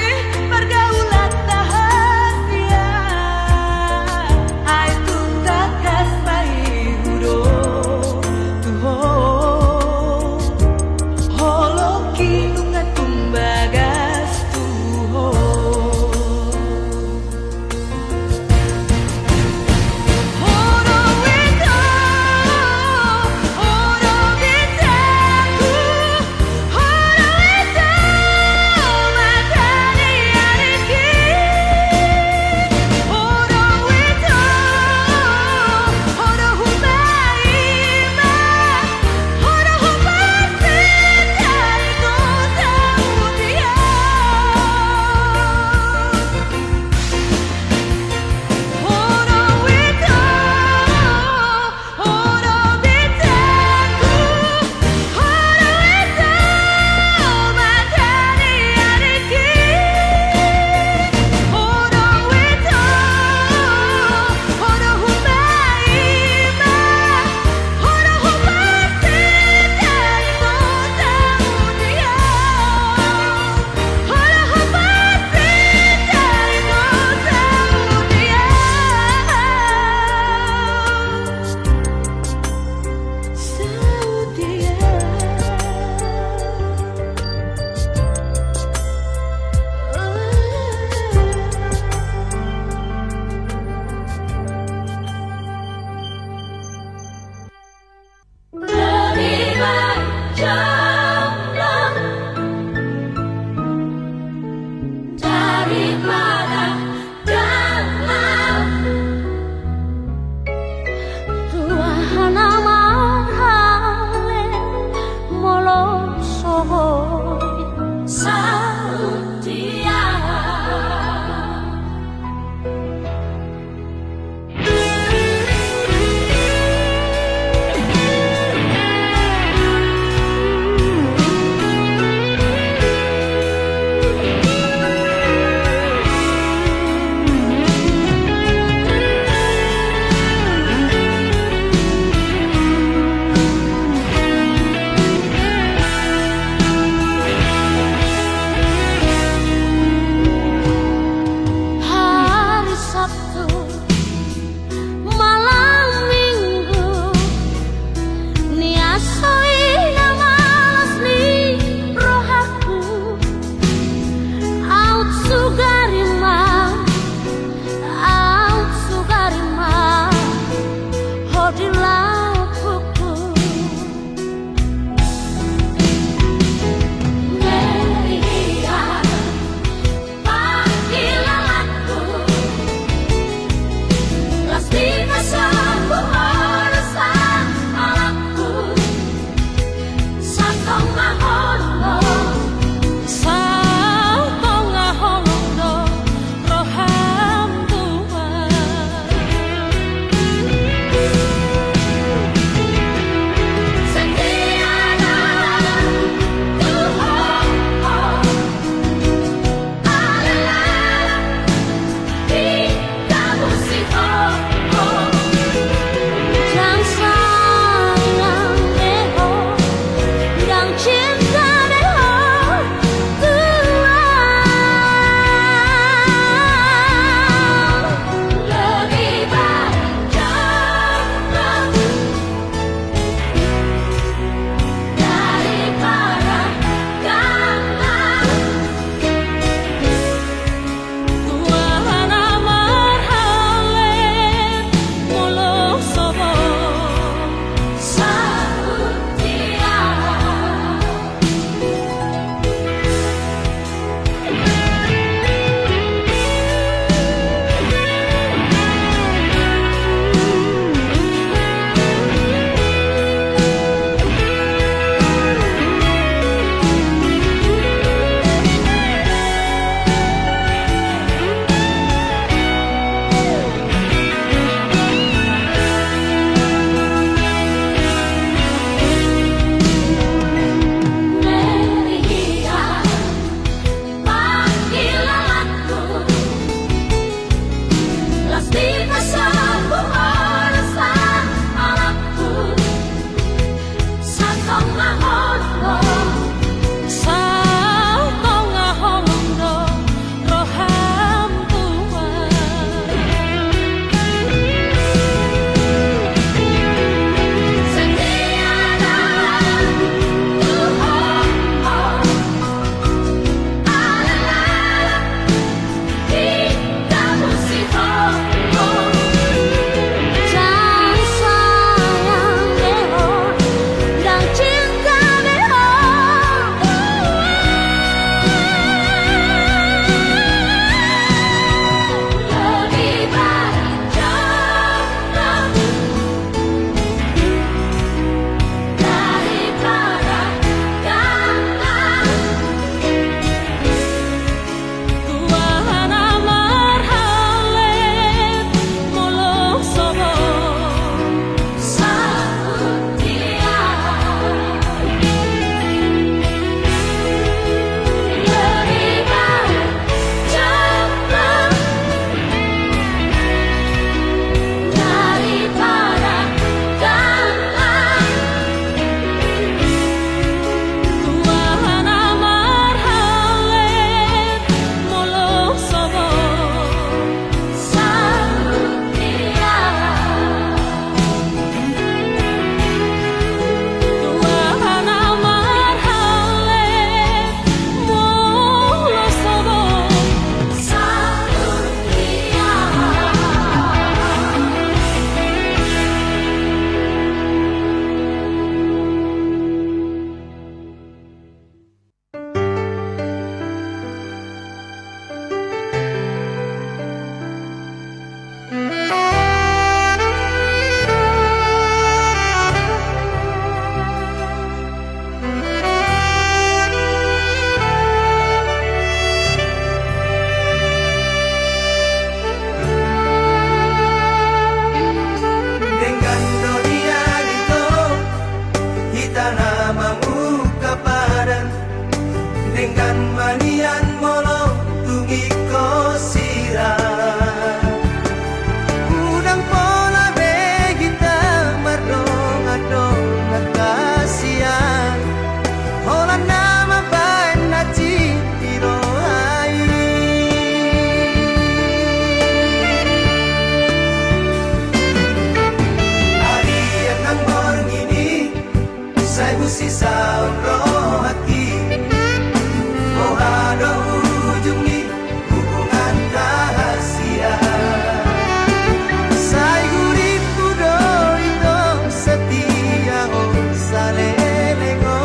pergaulan rahasia, ai tuntas kasmai hudo tuho holoki nunga tumbagas tuho. Horo wito dengan manian molong tungi ko sirah Udang pola begita mardong adong nakasian Hola nama baen na cipiro ai Hari yang nang borngini Saya busi saun rohaki Mohado ujung ni hubungan rahasia Sai guripu do ito setia o salelengo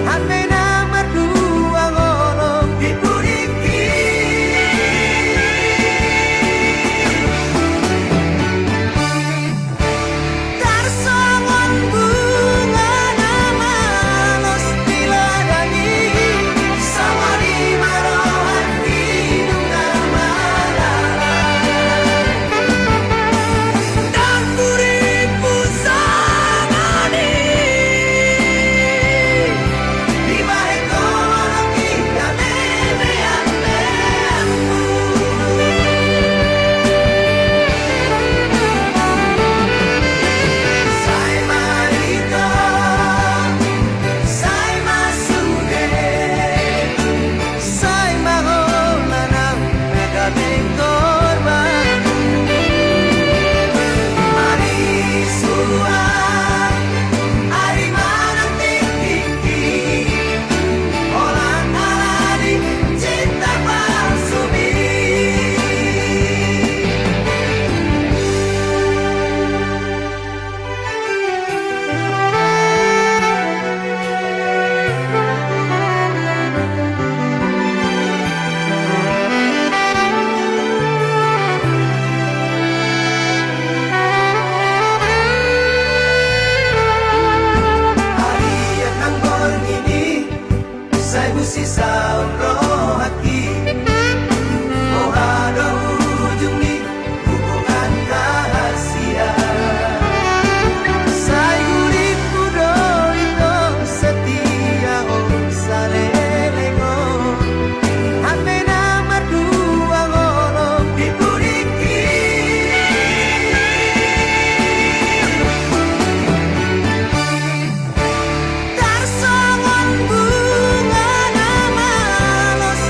Hame na mardua ngolong Dipuriki Tarsongon bunga nama los diladani Sawari marohan hidung malala Dan burimu sanani Di bahe kolong kita Sai marito, sai masude Sai mahola ng nagaming korban Marisua, ari manang tiki Orang alani cinta palsumi Hari yang nang borngini Saya busi saun rohaki Mohado ujung ni hubungan rahasia Sai guripu do ito setia o salelengo Hame na mardua ngolong Dipuriki Tarsongon bunga nama los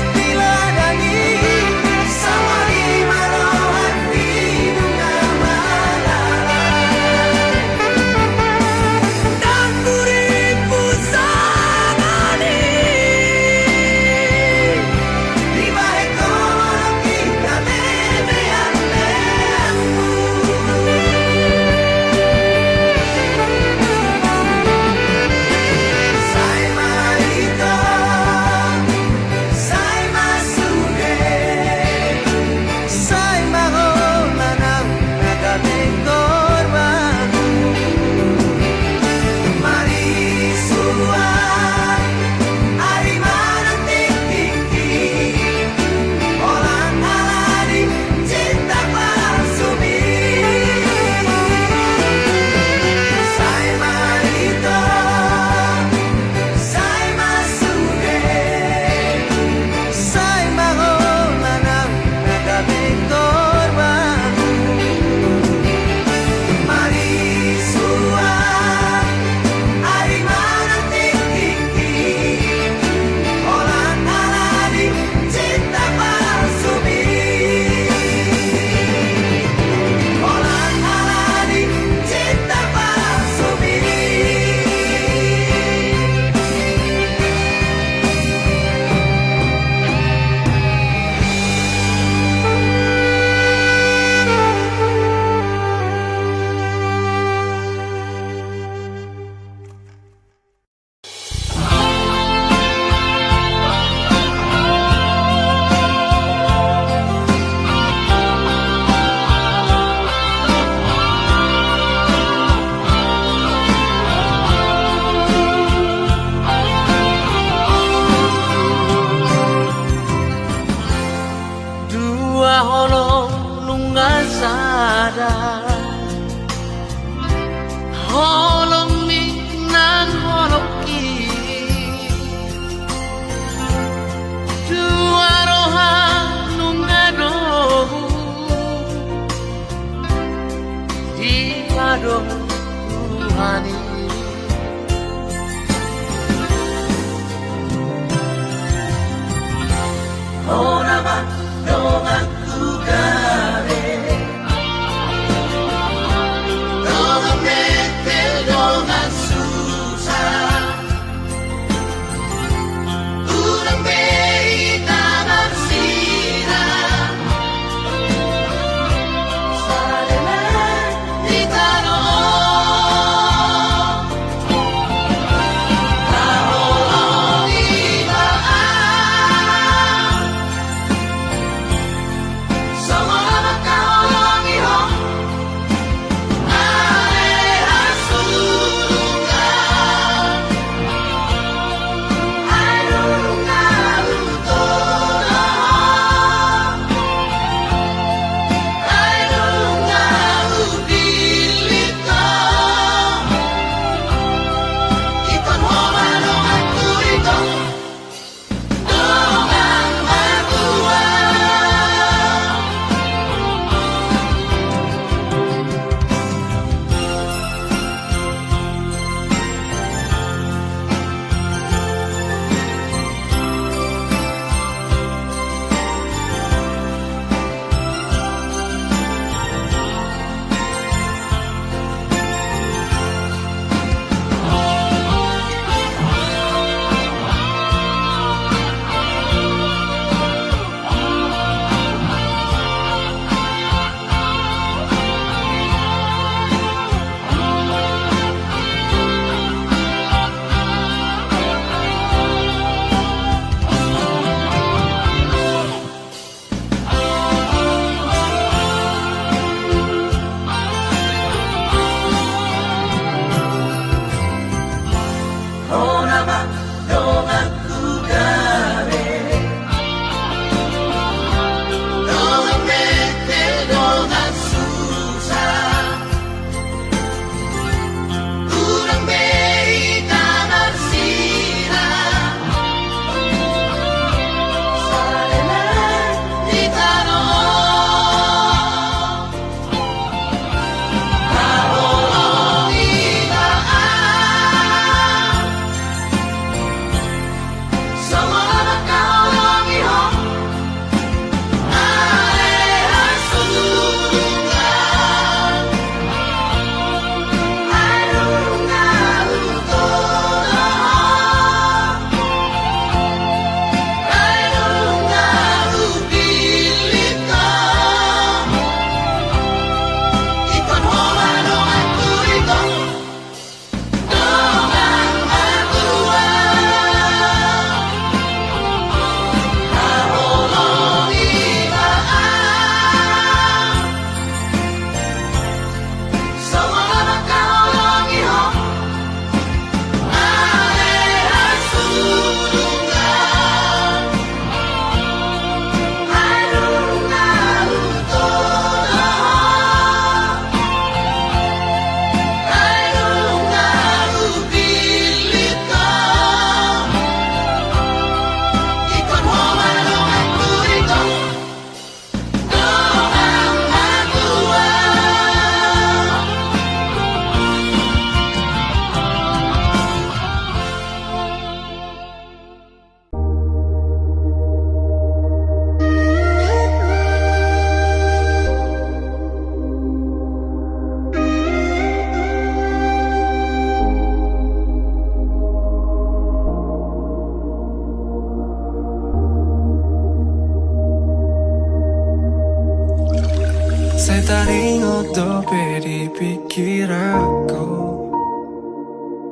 taringo dope di pikiranku.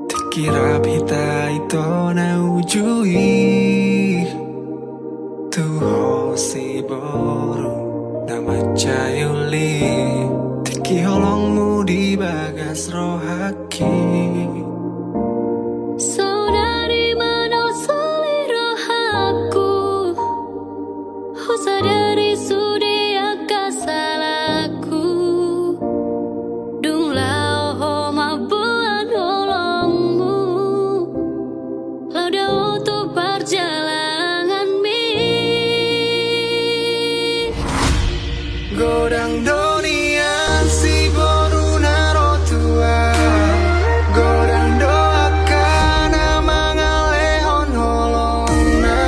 Dikira pita ito na ujui. Tuho si boru nama cayuli. Tiki holongmu di bagas rohaki. Saudari mana selera aku. Oh sadari sudah kasalaku. Dung lao ho mabuan holongmu. Lauda untuk perjalanan mi. Godang dunia si boru naro tua. Godang doakan mangalehon holongna.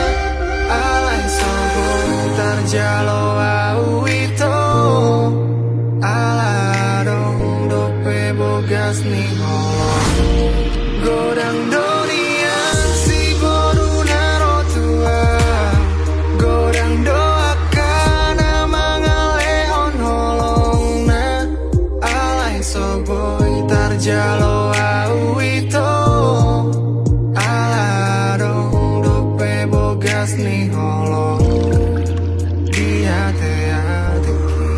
Alai sobo tarjalo au ito. Aladong dope bogas ni holong. Godang dunia si boru naro tua. Godang doakan mangalehon holongna. Alai sobo tarjalo au ito. Aladong dope bogas ni holong. Dia te-ateki.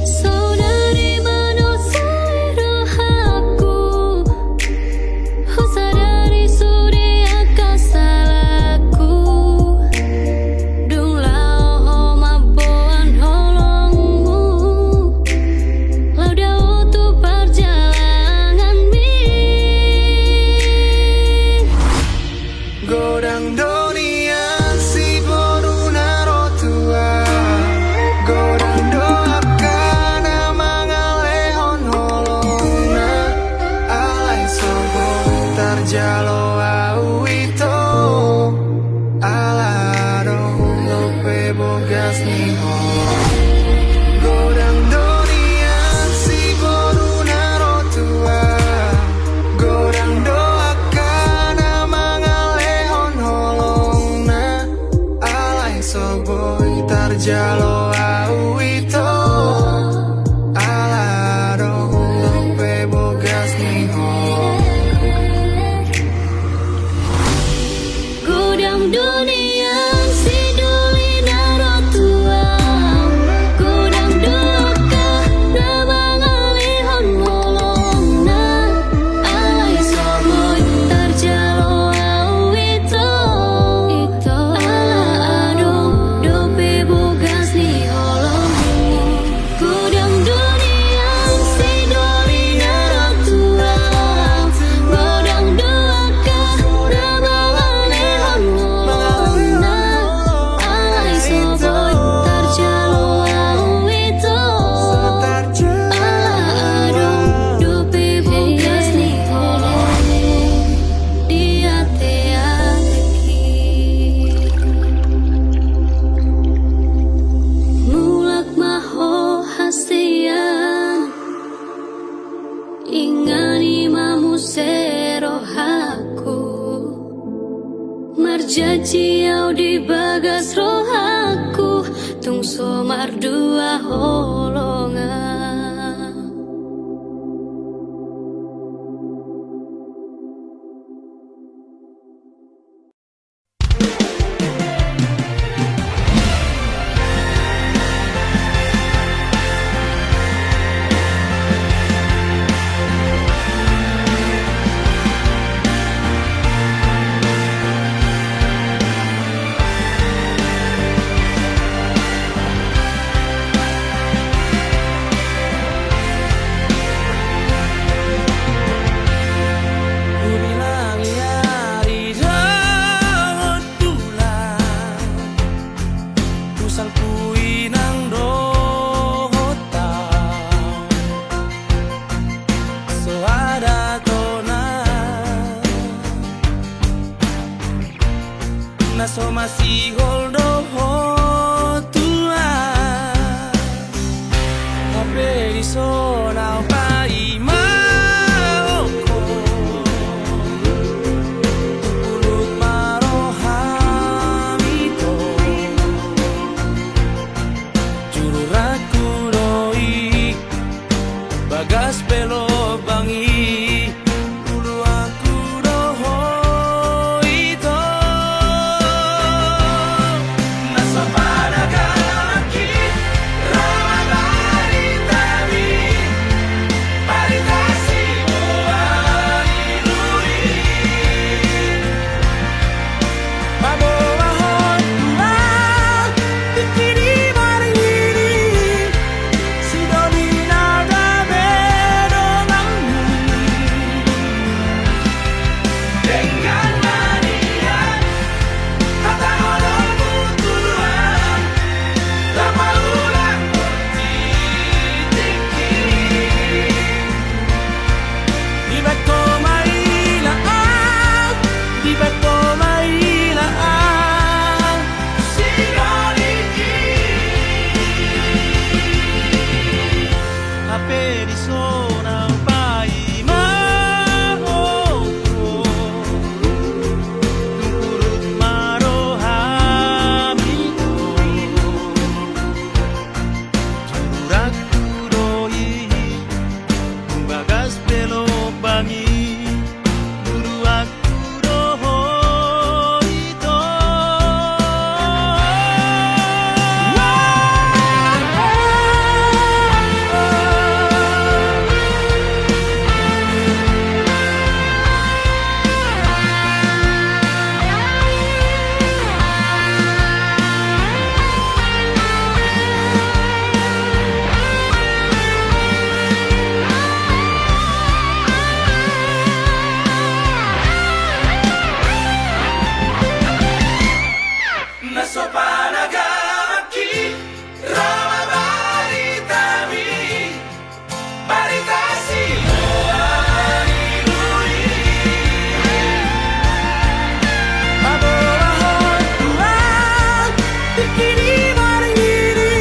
Saudari mana selera aku. Oh sadari sudah kasalaku. Dung lao ho mabuan holongmu. Lauda untuk perjalanan mi. Godang dunia si boru naro tua. Godang doakan mangalehon holongna. Alai sobo tarjalo au ito. Aladong dope bogas ni holong. Godang dunia si boru naro tua. Godang doakan mangalehon holongna. Alai sobo tarjalo au ito. Aladong dope bogas ni holong. Godang dunia si duli naro tua. Godang doaka nama ngalihon holongna. Alai soboy tarjalo au ito. Ala adong dope bogas ni holongmu. Godang dunia si duli naro tua. Godang doaka nama ngalihon holongna. Alai soboy tarjalo au ito. Ala adong dope bogas ni holongmu. Dia te-ateki. Mulak maho hasian. Ingani mamu serohaku. Marjaji au di bagas rohaku. Tung somar dua holongan. naso masih holdo tua Ape di sona pai maoko Tukuluk marohamito Juru raku doi Bagas pelo bangi Dulu aku doho ito Nasa panagalaki Ramabari tabi Paritasi buhay luli Pabawahon tulang Tikini maringini Sidoni nagabe donganmu Dengan manian Kata olahmu turuan Lama ulang bertitiki Di bako mailaan Di bako mailaan Sinoliki Ape di sona pai maoko Tungkurut marohamito Juraku doi Bagas pelo bangi Dulu aku doho ito Naso panagamaki Ramabari tabi Paritasi buhay luli Pabawahon tulang Tikini maringini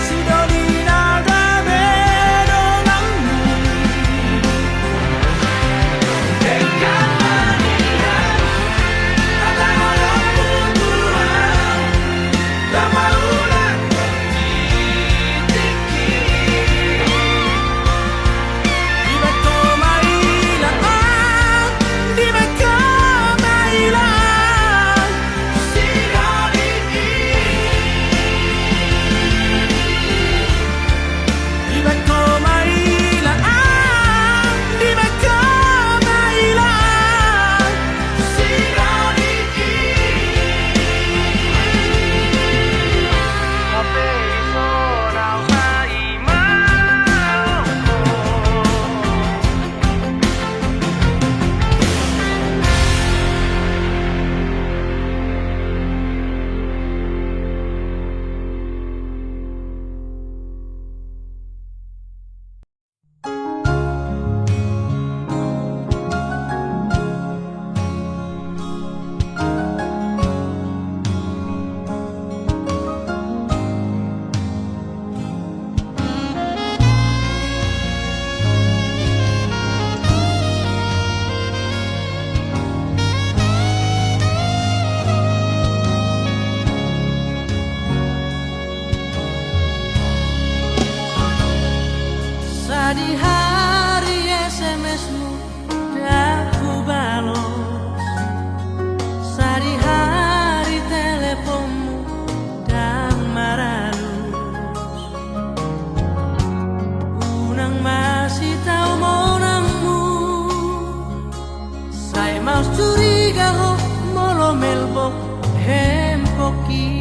Sidoni nagabe donganmu Dengan manian Kata olahmu turuan Lama ulang bertitiki Di bako mailaan Di bako mailaan Sinoliki Di bako mailaan Di bako mailaan Sinoliki Ape di sona pai maoko Di hari SMS-mu dah ku balos Di hari teleponmu dah maralus Unang masih tahu monangmu Saya mau curiga ho molo melbo hempoki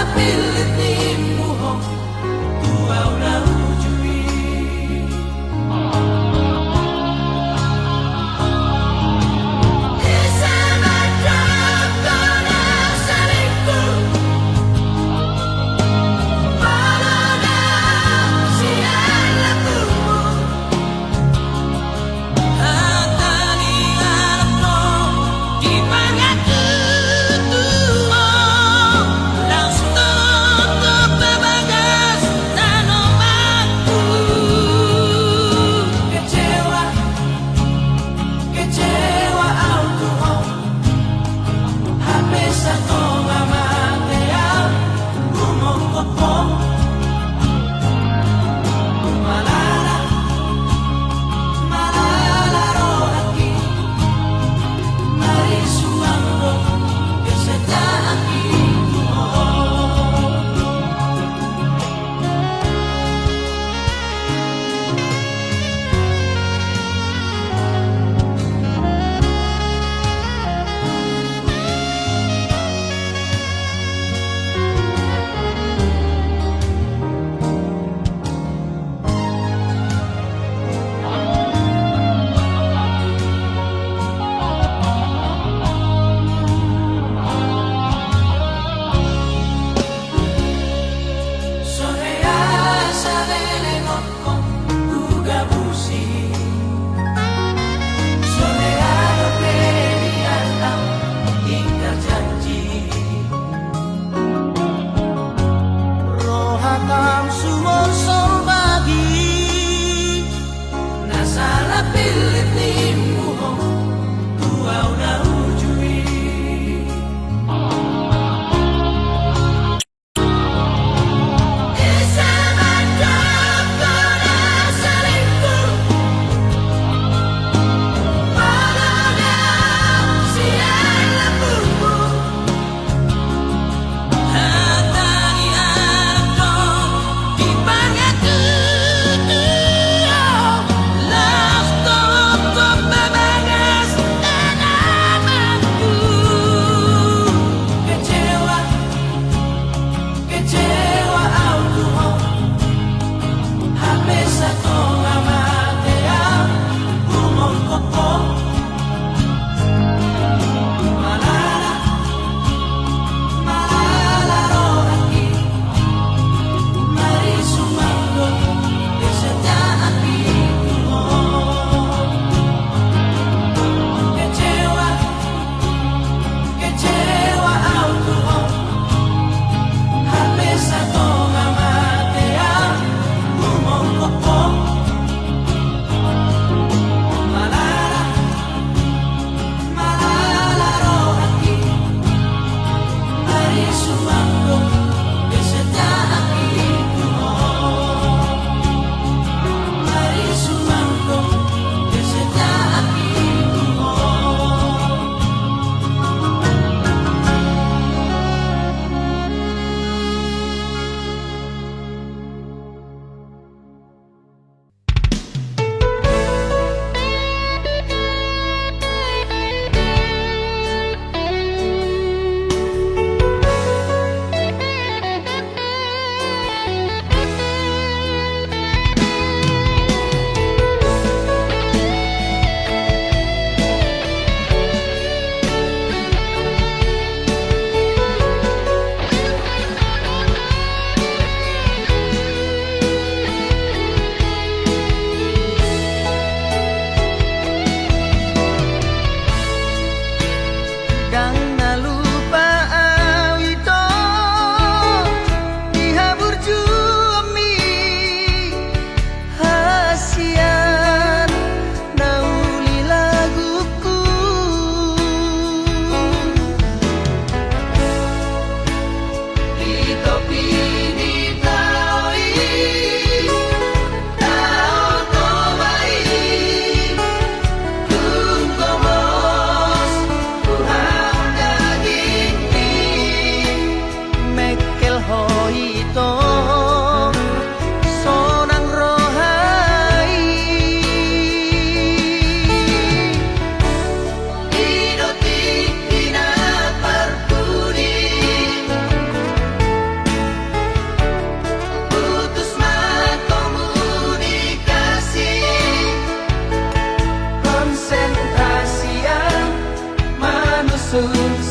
Pilit ni muho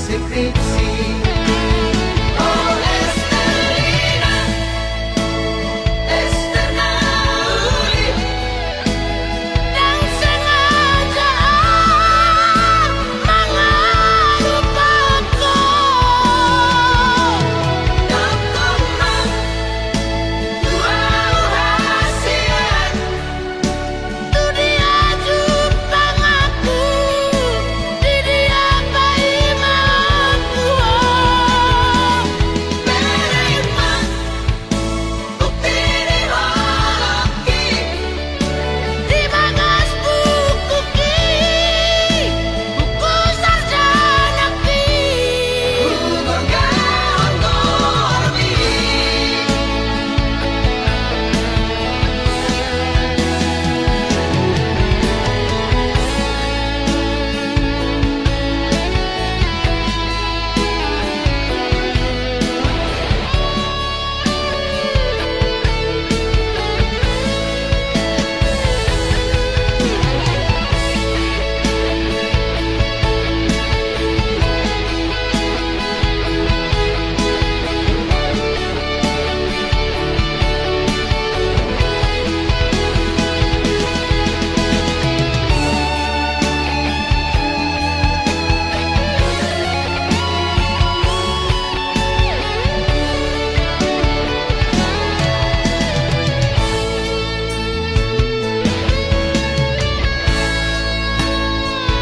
skripsi. Oh Esterina, Esterna uli, yang sengaja mengelupaku. Dokterman, wow hasian, Tu dia jupang aku, di dia bayi mangku. menerima bukti di holoki, Di bagas buku buku sarjana gugur gaun gormi.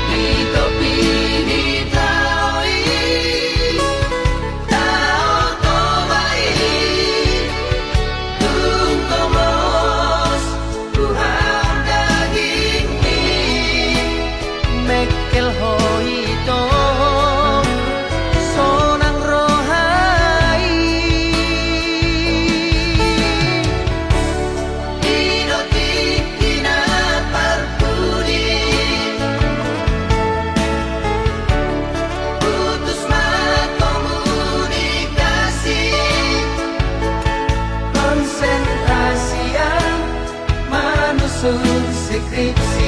Di topi di taui, tao tobai, tungkomos Tuhan daging mi. Mekel hoito sonang rohai. Idoti tina parpudi, putus komunikasi, Konsentrasi yang menusun skripsi.